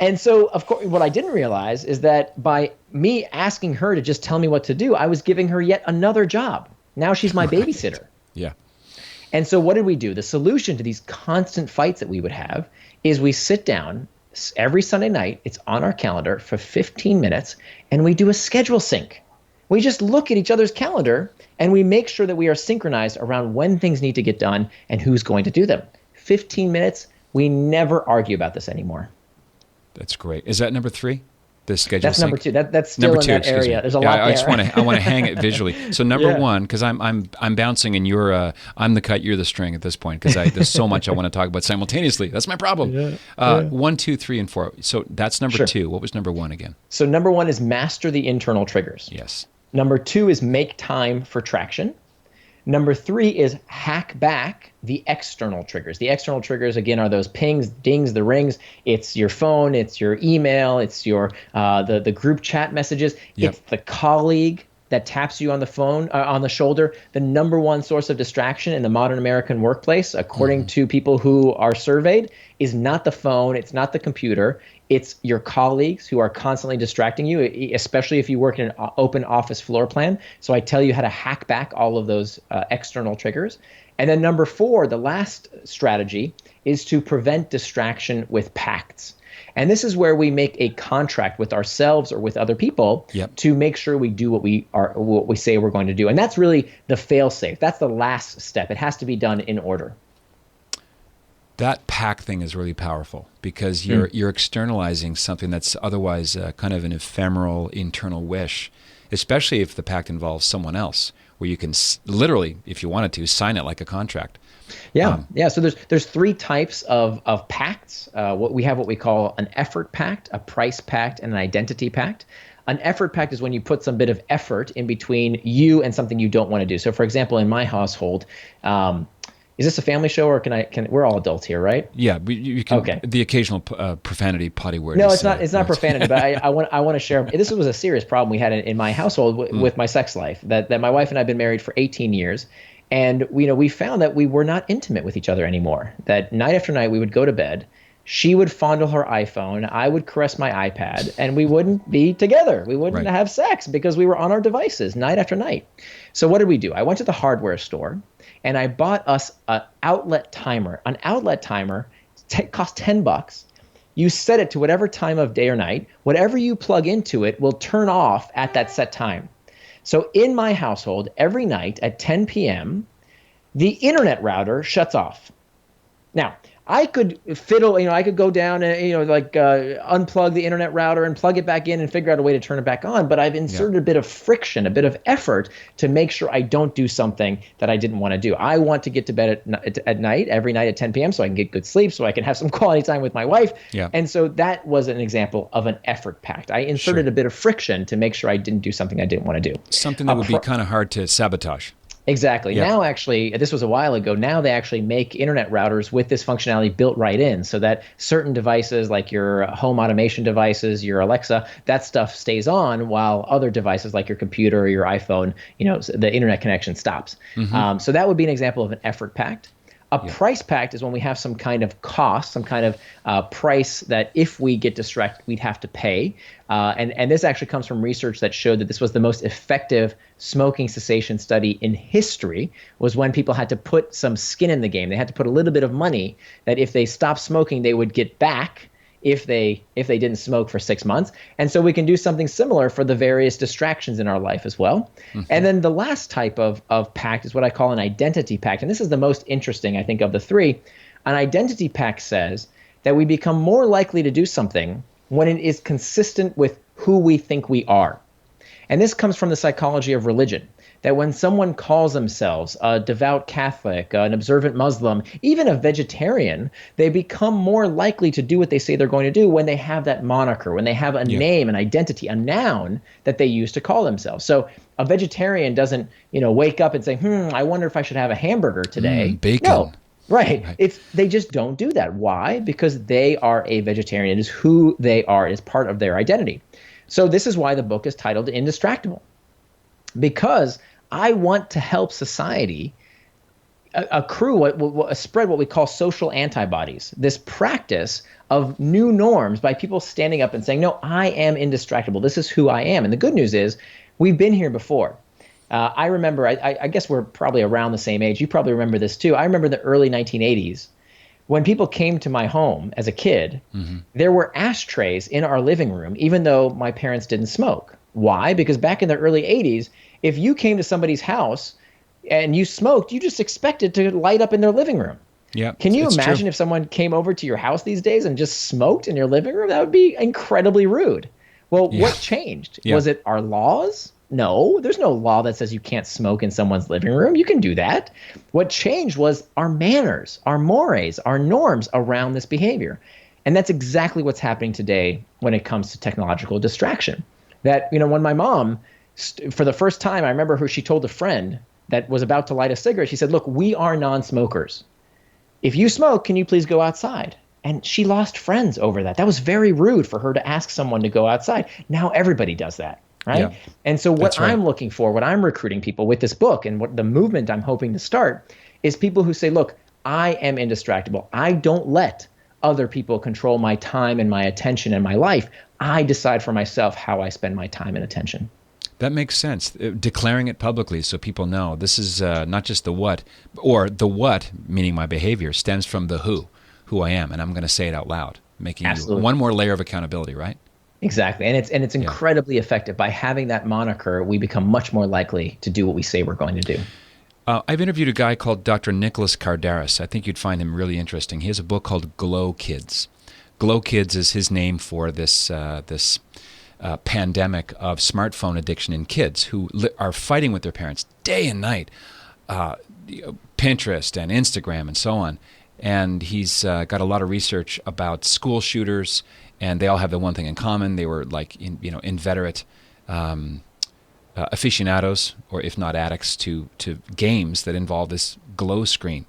And so, of course, what I didn't realize is that by me asking her to just tell me what to do, I was giving her yet another job. Now she's my babysitter. Yeah. And so what did we do? The solution to these constant fights that we would have is we sit down every Sunday night, it's on our calendar for 15 minutes, and we do a schedule sync. We just look at each other's calendar, and we make sure that we are synchronized around when things need to get done and who's going to do them. 15 minutes, we never argue about this anymore. That's great. Is that number 3? The schedule That's sync. number two. That's still Number in two, that excuse area. me. There's a lot I there. just want to hang it visually. So number Yeah. one, because I'm bouncing and I'm the cut, you're the string at this point, because there's so much I want to talk about simultaneously. That's my problem. Yeah. 1, 2, 3, and 4. So that's number Sure. 2. What was number 1 again? So number one is master the internal triggers. Yes. Number two is make time for traction. Number three is hack back the external triggers. The external triggers, again, are those pings, dings, the rings. It's your phone, it's your email, it's your the group chat messages. Yep. It's the colleague that taps you on the phone, on the shoulder. The number one source of distraction in the modern American workplace, according to people who are surveyed, is not the phone, it's not the computer, it's your colleagues who are constantly distracting you, especially if you work in an open office floor plan. So I tell you how to hack back all of those external triggers. And then number four, the last strategy, is to prevent distraction with pacts. And this is where we make a contract with ourselves or with other people to make sure we do what we say we're going to do. And that's really the fail-safe. That's the last step. It has to be done in order. That pack thing is really powerful because you're externalizing something that's otherwise kind of an ephemeral internal wish, especially if the pact involves someone else, where you can literally, if you wanted to, sign it like a contract. Yeah. So there's three types of pacts. What we call an effort pact, a price pact, and an identity pact. An effort pact is when you put some bit of effort in between you and something you don't want to do. So, for example, in my household, is this a family show, or can we're all adults here, right? Yeah, you can. Okay. The occasional profanity, potty word. No, it's not. It's not profanity, but I want to share. This was a serious problem we had in my household with my sex life. That my wife and I have been married for 18 years. And we found that we were not intimate with each other anymore. That night after night we would go to bed, she would fondle her iPhone, I would caress my iPad, and we wouldn't be together. We wouldn't have sex because we were on our devices night after night. So what did we do? I went to the hardware store and I bought us an outlet timer. An outlet timer cost $10. You set it to whatever time of day or night. Whatever you plug into it will turn off at that set time. So in my household, every night at 10 p.m., the internet router shuts off. Now, I could fiddle, I could go down and, unplug the internet router and plug it back in and figure out a way to turn it back on. But I've inserted a bit of friction, a bit of effort to make sure I don't do something that I didn't want to do. I want to get to bed at night, every night at 10 p.m. so I can get good sleep, so I can have some quality time with my wife. Yeah. And so that was an example of an effort pact. I inserted a bit of friction to make sure I didn't do something I didn't want to do. Something that would be kind of hard to sabotage. Exactly. Yep. Now, actually, this was a while ago. Now they actually make internet routers with this functionality built right in, so that certain devices like your home automation devices, your Alexa, that stuff stays on, while other devices like your computer or your iPhone, the internet connection stops. Mm-hmm. So that would be an example of an effort pact. A price pact is when we have some kind of cost, some kind of price that if we get distracted, we'd have to pay. And this actually comes from research that showed that this was the most effective smoking cessation study in history, was when people had to put some skin in the game. They had to put a little bit of money that if they stopped smoking, they would get back if they didn't smoke for 6 months. And so we can do something similar for the various distractions in our life as well. Mm-hmm. And then the last type of pact is what I call an identity pact. And this is the most interesting, I think, of the three. An identity pact says that we become more likely to do something when it is consistent with who we think we are. And this comes from the psychology of religion, that when someone calls themselves a devout Catholic, an observant Muslim, even a vegetarian, they become more likely to do what they say they're going to do when they have that moniker, when they have a name, an identity, a noun that they use to call themselves. So a vegetarian doesn't, wake up and say, I wonder if I should have a hamburger today. Bacon. No. Right. They just don't do that. Why? Because they are a vegetarian. It is who they are. It is part of their identity. So this is why the book is titled Indistractable, because I want to help society spread what we call social antibodies, this practice of new norms by people standing up and saying, no, I am indistractable. This is who I am. And the good news is we've been here before. I remember, I guess we're probably around the same age. You probably remember this too. I remember the early 1980s. When people came to my home as a kid, there were ashtrays in our living room, even though my parents didn't smoke. Why? Because back in the early 80s, if you came to somebody's house and you smoked, you just expected to light up in their living room. Yeah. Can you imagine if someone came over to your house these days and just smoked in your living room? That would be incredibly rude. Well, Yeah. what changed? Yeah. Was it our laws? No, there's no law that says you can't smoke in someone's living room. You can do that. What changed was our manners, our mores, our norms around this behavior. And that's exactly what's happening today when it comes to technological distraction. That, when my mom, for the first time, I remember she told a friend that was about to light a cigarette, she said, look, we are non-smokers. If you smoke, can you please go outside? And she lost friends over that. That was very rude for her to ask someone to go outside. Now everybody does that, right? Yeah, And so what that's right. I'm looking for, what I'm recruiting people with this book and what the movement I'm hoping to start is people who say, look, I am indistractable. I don't let other people control my time and my attention and my life. I decide for myself how I spend my time and attention. That makes sense. Declaring it publicly so people know this is not just the what, or the what, meaning my behavior, stems from the who I am, and I'm going to say it out loud, making Absolutely. you one more layer of accountability, right? Exactly. And it's incredibly effective. By having that moniker, we become much more likely to do what we say we're going to do. I've interviewed a guy called Dr. Nicholas Kardaras. I think you'd find him really interesting. He has a book called Glow Kids. Glow Kids is his name for this pandemic of smartphone addiction in kids who are fighting with their parents day and night, Pinterest and Instagram and so on. And he's got a lot of research about school shooters, and they all have the one thing in common. They were inveterate aficionados, or if not addicts, to games that involve this glow screen.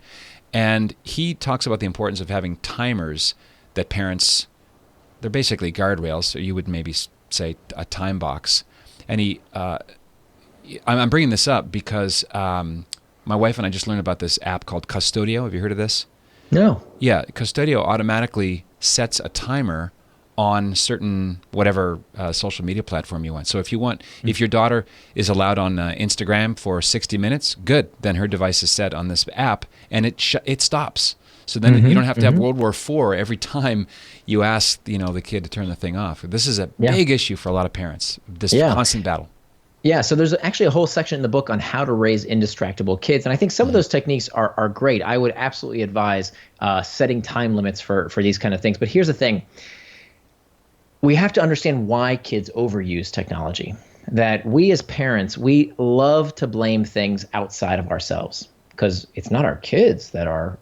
And he talks about the importance of having timers that parents, they're basically guardrails, so you would maybe say a time box. And I'm bringing this up because my wife and I just learned about this app called Custodio. Have you heard of this? No. Yeah, Custodio automatically sets a timer on certain whatever social media platform you want. So if your daughter is allowed on Instagram for 60 minutes, good. Then her device is set on this app, and it stops. So then you don't have to have World War IV every time you ask the kid to turn the thing off. This is a big issue for a lot of parents. This constant battle. Yeah, so there's actually a whole section in the book on how to raise indistractable kids. And I think some of those techniques are great. I would absolutely advise setting time limits for these kind of things. But here's the thing. We have to understand why kids overuse technology. That we as parents, we love to blame things outside of ourselves because it's not our kids that are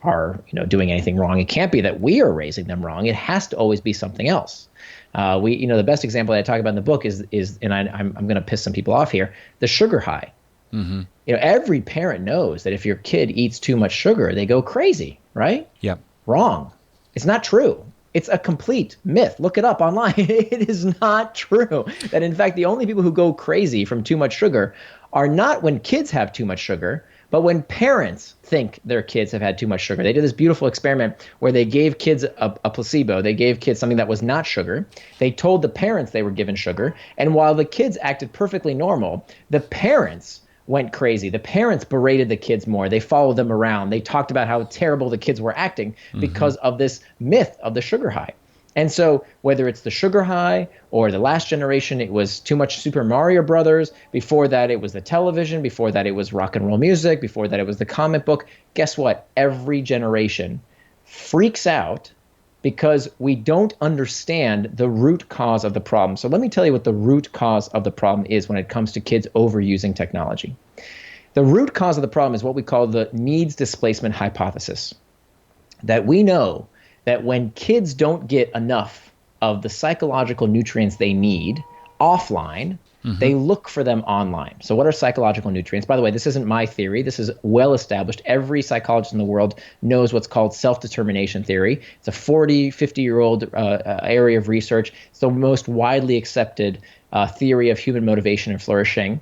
doing anything wrong. It can't be that we are raising them wrong. It has to always be something else. The best example that I talk about in the book is and I'm going to piss some people off here, the sugar high. Mm-hmm. Every parent knows that if your kid eats too much sugar, they go crazy, right? Yep. Wrong. It's not true. It's a complete myth. Look it up online. It is not true. That in fact, the only people who go crazy from too much sugar are not when kids have too much sugar, but when parents think their kids have had too much sugar. They did this beautiful experiment where they gave kids a placebo. They gave kids something that was not sugar. They told the parents they were given sugar. And while the kids acted perfectly normal, the parents went crazy. The parents berated the kids more. They followed them around. They talked about how terrible the kids were acting because of this myth of the sugar high. And so whether it's the sugar high or the last generation, it was too much Super Mario Brothers. Before that, it was the television. Before that, it was rock and roll music. Before that, it was the comic book. Guess what? Every generation freaks out because we don't understand the root cause of the problem. So let me tell you what the root cause of the problem is when it comes to kids overusing technology. The root cause of the problem is what we call the needs displacement hypothesis. That we know that when kids don't get enough of the psychological nutrients they need offline, they look for them online. So what are psychological nutrients? By the way, this isn't my theory. This is well established. Every psychologist in the world knows what's called self-determination theory. It's a 40, 50-year-old area of research. It's the most widely accepted theory of human motivation and flourishing.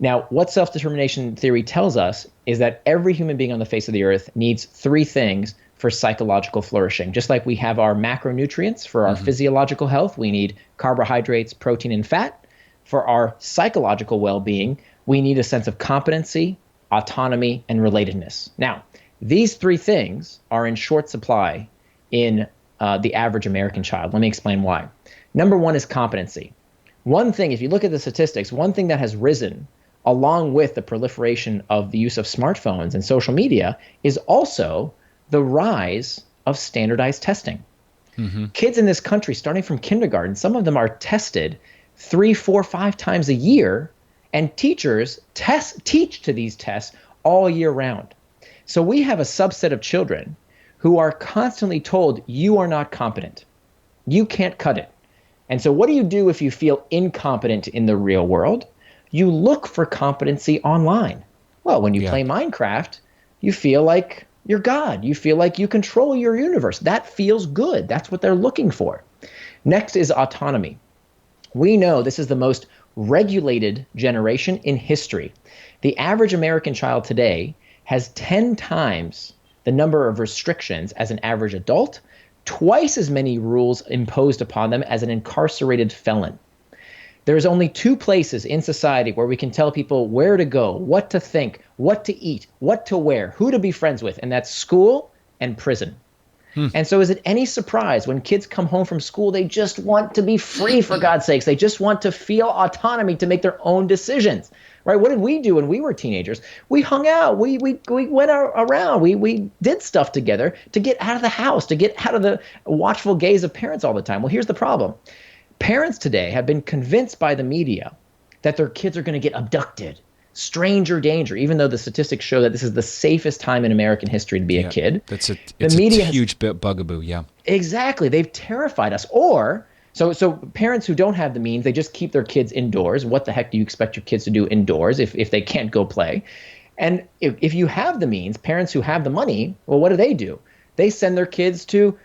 Now, what self-determination theory tells us is that every human being on the face of the earth needs three things for psychological flourishing. Just like we have our macronutrients for our physiological health, we need carbohydrates, protein, and fat. For our psychological well-being, we need a sense of competency, autonomy, and relatedness. Now, these three things are in short supply in the average American child. Let me explain why. Number one is competency. One thing, if you look at the statistics, one thing that has risen along with the proliferation of the use of smartphones and social media is also the rise of standardized testing. Kids in this country, starting from kindergarten, some of them are tested 3, 4, 5 times a year, and teachers teach to these tests all year round. So we have a subset of children who are constantly told, you are not competent. You can't cut it. And so what do you do if you feel incompetent in the real world? You look for competency online. Well, when you play Minecraft, you feel like you're God. You feel like you control your universe. That feels good. That's what they're looking for. Next is autonomy. We know this is the most regulated generation in history. The average American child today has 10 times the number of restrictions as an average adult, twice as many rules imposed upon them as an incarcerated felon. There's only 2 places in society where we can tell people where to go, what to think, what to eat, what to wear, who to be friends with, and that's school and prison. And so is it any surprise when kids come home from school, they just want to be free, for God's sakes. They just want to feel autonomy to make their own decisions, right? What did we do when we were teenagers? We hung out. We went around. We did stuff together to get out of the house, to get out of the watchful gaze of parents all the time. Well, here's the problem. Parents today have been convinced by the media that their kids are going to get abducted, stranger danger, even though the statistics show that this is the safest time in American history to be a kid. It's a huge bugaboo, yeah. Exactly. They've terrified us. Or, so parents who don't have the means, they just keep their kids indoors. What the heck do you expect your kids to do indoors if they can't go play? And if you have the means, parents who have the money, well, what do? They send their kids to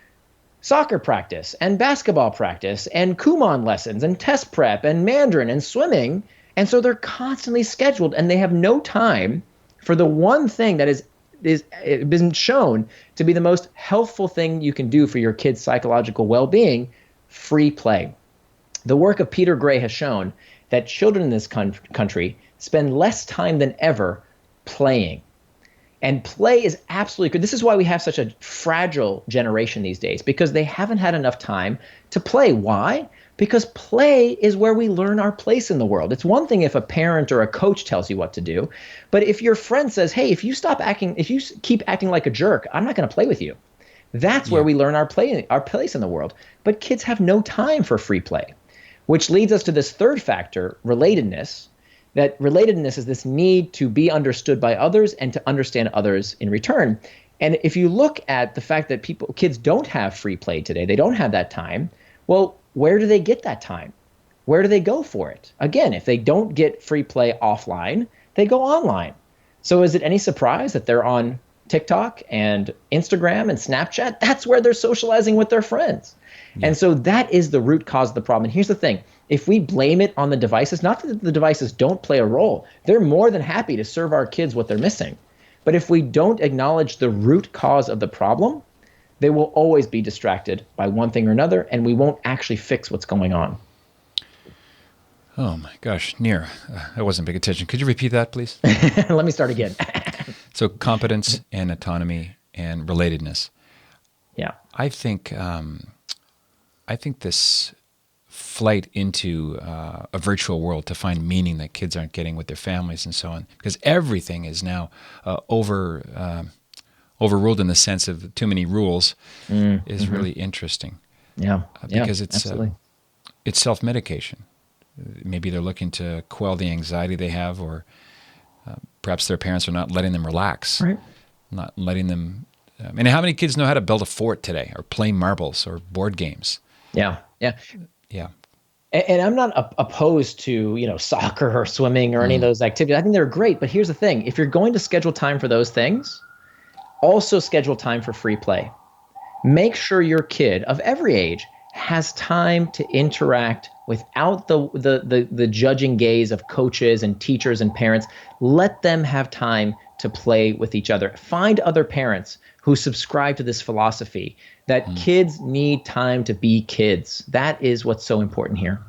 soccer practice and basketball practice and Kumon lessons and test prep and Mandarin and swimming. And so they're constantly scheduled, and they have no time for the one thing that is been shown to be the most helpful thing you can do for your kid's psychological well-being, free play. The work of Peter Gray has shown that children in this country spend less time than ever playing. And play is absolutely good. This is why we have such a fragile generation these days, because they haven't had enough time to play. Why? Because play is where we learn our place in the world. It's one thing if a parent or a coach tells you what to do, but if your friend says, hey, if you keep acting like a jerk, I'm not going to play with you. That's where we learn our place in the world. But kids have no time for free play, which leads us to this third factor, relatedness. That relatedness is this need to be understood by others and to understand others in return. And if you look at the fact that kids don't have free play today, they don't have that time, well, where do they get that time? Where do they go for it? Again, if they don't get free play offline, they go online. So is it any surprise that they're on TikTok and Instagram and Snapchat? That's where they're socializing with their friends. Yeah. And so that is the root cause of the problem. And here's the thing. If we blame it on the devices, not that the devices don't play a role. They're more than happy to serve our kids what they're missing. But if we don't acknowledge the root cause of the problem, they will always be distracted by one thing or another, and we won't actually fix what's going on. Oh my gosh, Nir, I wasn't paying attention. Could you repeat that, please? Let me start again. So competence and autonomy and relatedness. Yeah. I think this flight into a virtual world to find meaning that kids aren't getting with their families and so on, because everything is now overruled in the sense of too many rules, is really interesting. Yeah, because it's self-medication. Maybe they're looking to quell the anxiety they have, or perhaps their parents are not letting them relax, right? Not letting them. And how many kids know how to build a fort today, or play marbles, or board games? Yeah. Yeah. And I'm not opposed to, soccer or swimming or any of those activities. I think they're great. But here's the thing. If you're going to schedule time for those things, also schedule time for free play. Make sure your kid of every age has time to interact without the judging gaze of coaches and teachers and parents. Let them have time to play with each other. Find other parents who subscribe to this philosophy that kids need time to be kids. That is what's so important here.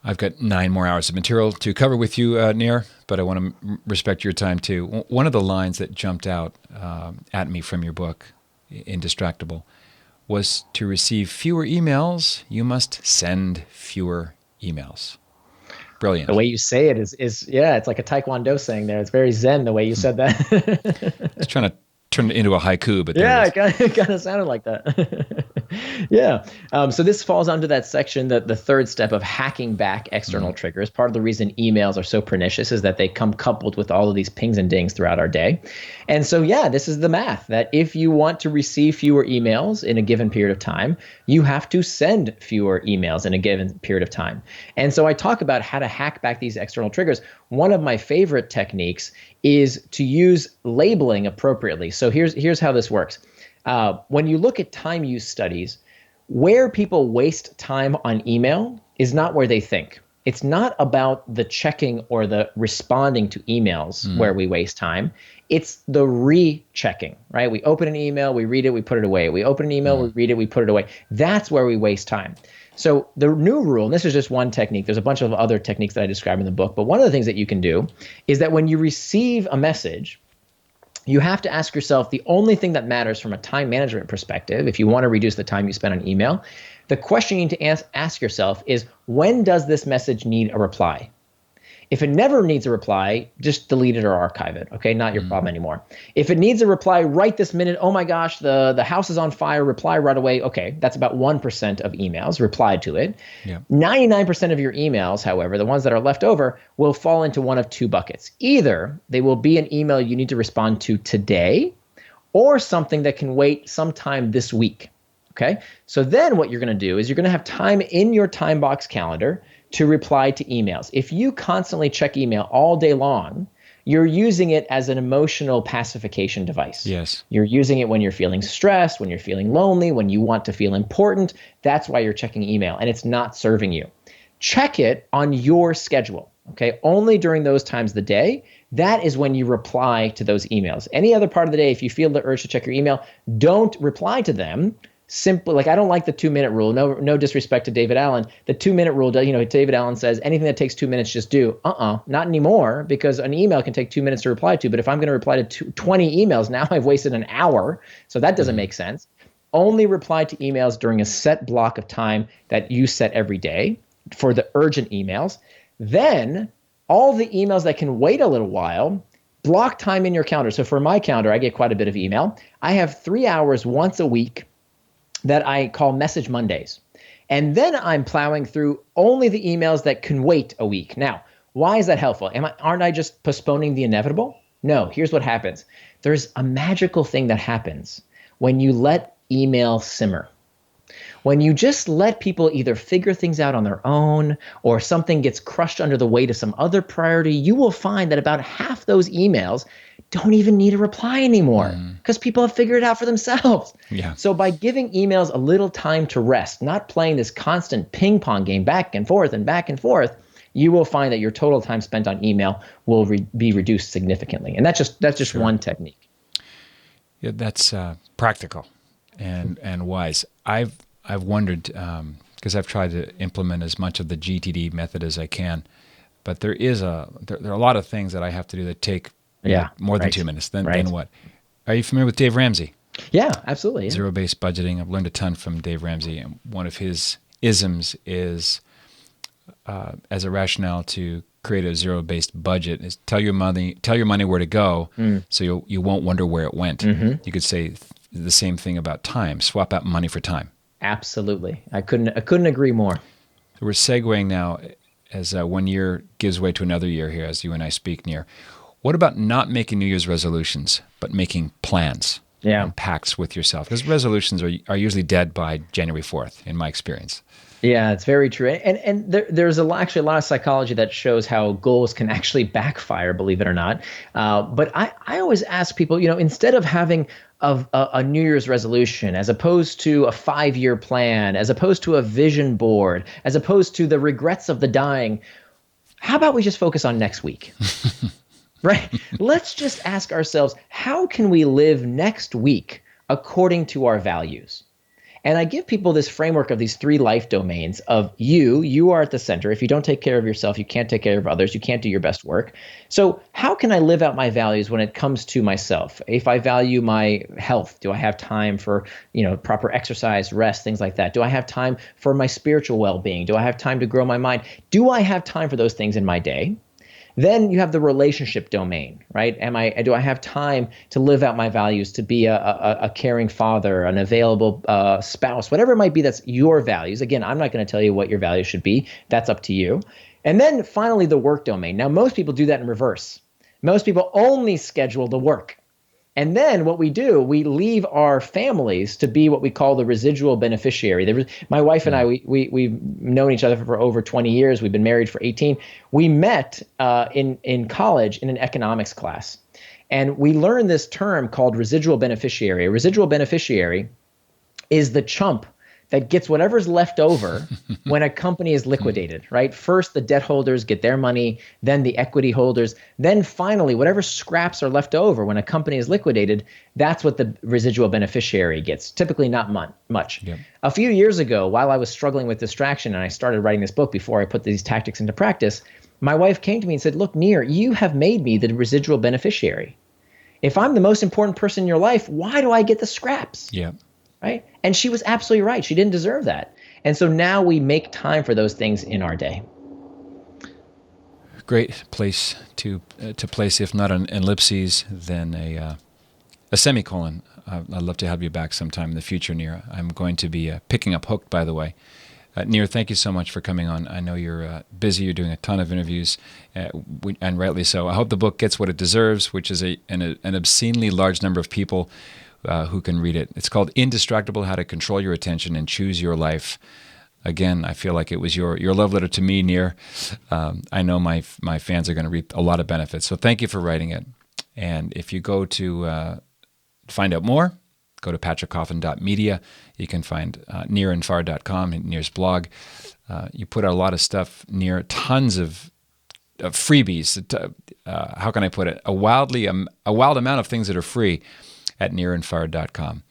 I've got 9 more hours of material to cover with you, Nir, but I want to respect your time too. One of the lines that jumped out at me from your book, Indistractable, was to receive fewer emails, you must send fewer emails. Brilliant. The way you say it is it's like a Taekwondo saying there. It's very Zen the way you said that. It's trying to turn it into a haiku, but yeah, it kind of sounded like that. Yeah. So this falls under that section, the third step of hacking back external triggers. Part of the reason emails are so pernicious is that they come coupled with all of these pings and dings throughout our day. And so, yeah, this is the math that if you want to receive fewer emails in a given period of time, you have to send fewer emails in a given period of time. And so I talk about how to hack back these external triggers. One of my favorite techniques is to use labeling appropriately. So here's how this works. When you look at time use studies, where people waste time on email is not where they think. It's not about the checking or the responding to emails where we waste time. It's the rechecking, right? We open an email, we read it, we put it away. We open an email, we read it, we put it away. That's where we waste time. So the new rule, and this is just one technique, there's a bunch of other techniques that I describe in the book, but one of the things that you can do is that when you receive a message, you have to ask yourself the only thing that matters from a time management perspective, if you want to reduce the time you spend on email, the question you need to ask yourself is, when does this message need a reply? If it never needs a reply, just delete it or archive it. Okay, not your problem anymore. If it needs a reply right this minute, oh my gosh, the house is on fire, reply right away. Okay, that's about 1% of emails, reply to it. Yeah. 99% of your emails, however, the ones that are left over, will fall into one of two buckets. Either they will be an email you need to respond to today, or something that can wait sometime this week. Okay, so then what you're going to do is you're going to have time in your time box calendar to reply to emails. If you constantly check email all day long, you're using it as an emotional pacification device. Yes. You're using it when you're feeling stressed, when you're feeling lonely, when you want to feel important. That's why you're checking email, and it's not serving you. Check it on your schedule, okay? Only during those times of the day. That is when you reply to those emails. Any other part of the day, if you feel the urge to check your email, don't reply to them. Simply, like, I don't like the 2-minute rule. No disrespect to David Allen. The 2-minute rule, David Allen says anything that takes 2 minutes, just do. Not anymore, because an email can take 2 minutes to reply to. But if I'm going to reply to 20 emails, now I've wasted an hour. So that doesn't make sense. Only reply to emails during a set block of time that you set every day for the urgent emails. Then all the emails that can wait a little while, block time in your calendar. So for my calendar, I get quite a bit of email. I have 3 hours once a week that I call Message Mondays. And then I'm plowing through only the emails that can wait a week. Now, why is that helpful? Aren't I just postponing the inevitable? No, here's what happens. There's a magical thing that happens when you let email simmer. When you just let people either figure things out on their own or something gets crushed under the weight of some other priority, you will find that about half those emails don't even need a reply anymore because people have figured it out for themselves. Yeah. So by giving emails a little time to rest, not playing this constant ping pong game back and forth, you will find that your total time spent on email will be reduced significantly. And that's just one technique. Yeah, that's practical and wise. I've wondered, because I've tried to implement as much of the GTD method as I can, but there are a lot of things that I have to do that take more than 2 minutes. Then what? Are you familiar with Dave Ramsey? Yeah, absolutely. Yeah. Zero-based budgeting. I've learned a ton from Dave Ramsey, and one of his isms is, as a rationale to create a zero-based budget, is tell your money where to go, so you won't wonder where it went. You could say the same thing about time. Swap out money for time. Absolutely. I couldn't agree more. We're segueing now as 1 year gives way to another year here as you and I speak near. What about not making New Year's resolutions, but making plans and pacts with yourself? Because resolutions are usually dead by January 4th, in my experience. Yeah, it's very true. And there's actually a lot of psychology that shows how goals can actually backfire, believe it or not. But I always ask people, instead of having a New Year's resolution, as opposed to a 5-year plan, as opposed to a vision board, as opposed to the regrets of the dying, how about we just focus on next week? Right? Let's just ask ourselves, how can we live next week according to our values? And I give people this framework of these 3 life domains of you are at the center. If you don't take care of yourself, you can't take care of others. You can't do your best work. So how can I live out my values when it comes to myself? If I value my health, do I have time for, proper exercise, rest, things like that? Do I have time for my spiritual well-being? Do I have time to grow my mind? Do I have time for those things in my day? Then you have the relationship domain, right? Do I have time to live out my values, to be a caring father, an available spouse, whatever it might be that's your values. Again, I'm not going to tell you what your values should be. That's up to you. And then finally, the work domain. Now, most people do that in reverse. Most people only schedule the work. And then what we do, we leave our families to be what we call the residual beneficiary. My wife and I, we've known each other for over 20 years. We've been married for 18. We met in college in an economics class. And we learned this term called residual beneficiary. A residual beneficiary is the chump that gets whatever's left over when a company is liquidated, right? First, the debt holders get their money, then the equity holders, then finally, whatever scraps are left over when a company is liquidated, that's what the residual beneficiary gets, typically not much. Yep. A few years ago, while I was struggling with distraction and I started writing this book before I put these tactics into practice, my wife came to me and said, look, Nir, you have made me the residual beneficiary. If I'm the most important person in your life, why do I get the scraps? Yeah. Right? And she was absolutely right. She didn't deserve that. And so now we make time for those things in our day. Great place to place, if not an ellipses, then a semicolon. I'd love to have you back sometime in the future, Nir. I'm going to be picking up Hooked, by the way. Nir, thank you so much for coming on. I know you're busy. You're doing a ton of interviews, and rightly so. I hope the book gets what it deserves, which is an obscenely large number of people who can read it. It's called Indistractable: How to Control Your Attention and Choose Your Life. Again, I feel like it was your love letter to me, Nir. I know my fans are going to reap a lot of benefits. So thank you for writing it. And if you go to find out more, go to patrickcoffin.media. You can find nirandfar.com, Nir's blog. You put out a lot of stuff, Nir, tons of freebies. How can I put it? A wild amount of things that are free at nirandfar.com.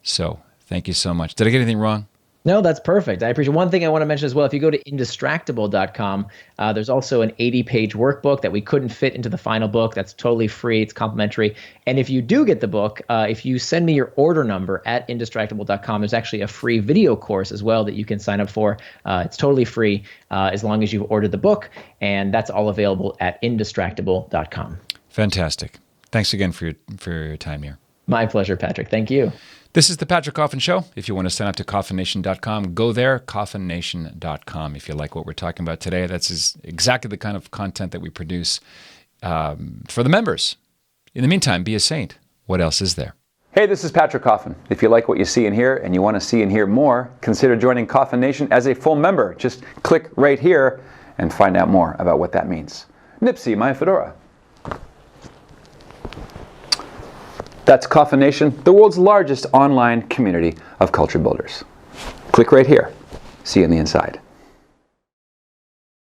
So thank you so much. Did I get anything wrong? No, that's perfect. I appreciate it. One thing I want to mention as well, if you go to indistractable.com, there's also an 80-page workbook that we couldn't fit into the final book. That's totally free. It's complimentary. And if you do get the book, if you send me your order number at indistractable.com, there's actually a free video course as well that you can sign up for. It's totally free as long as you've ordered the book. And that's all available at indistractable.com. Fantastic. Thanks again for your time here. My pleasure, Patrick. Thank you. This is the Patrick Coffin Show. If you want to sign up to CoffinNation.com, go there, CoffinNation.com. If you like what we're talking about today, that's exactly the kind of content that we produce for the members. In the meantime, be a saint. What else is there? Hey, this is Patrick Coffin. If you like what you see and hear and you want to see and hear more, consider joining Coffin Nation as a full member. Just click right here and find out more about what that means. Nipsey, my fedora. That's Coffin Nation, the world's largest online community of culture builders. Click right here. See you on the inside.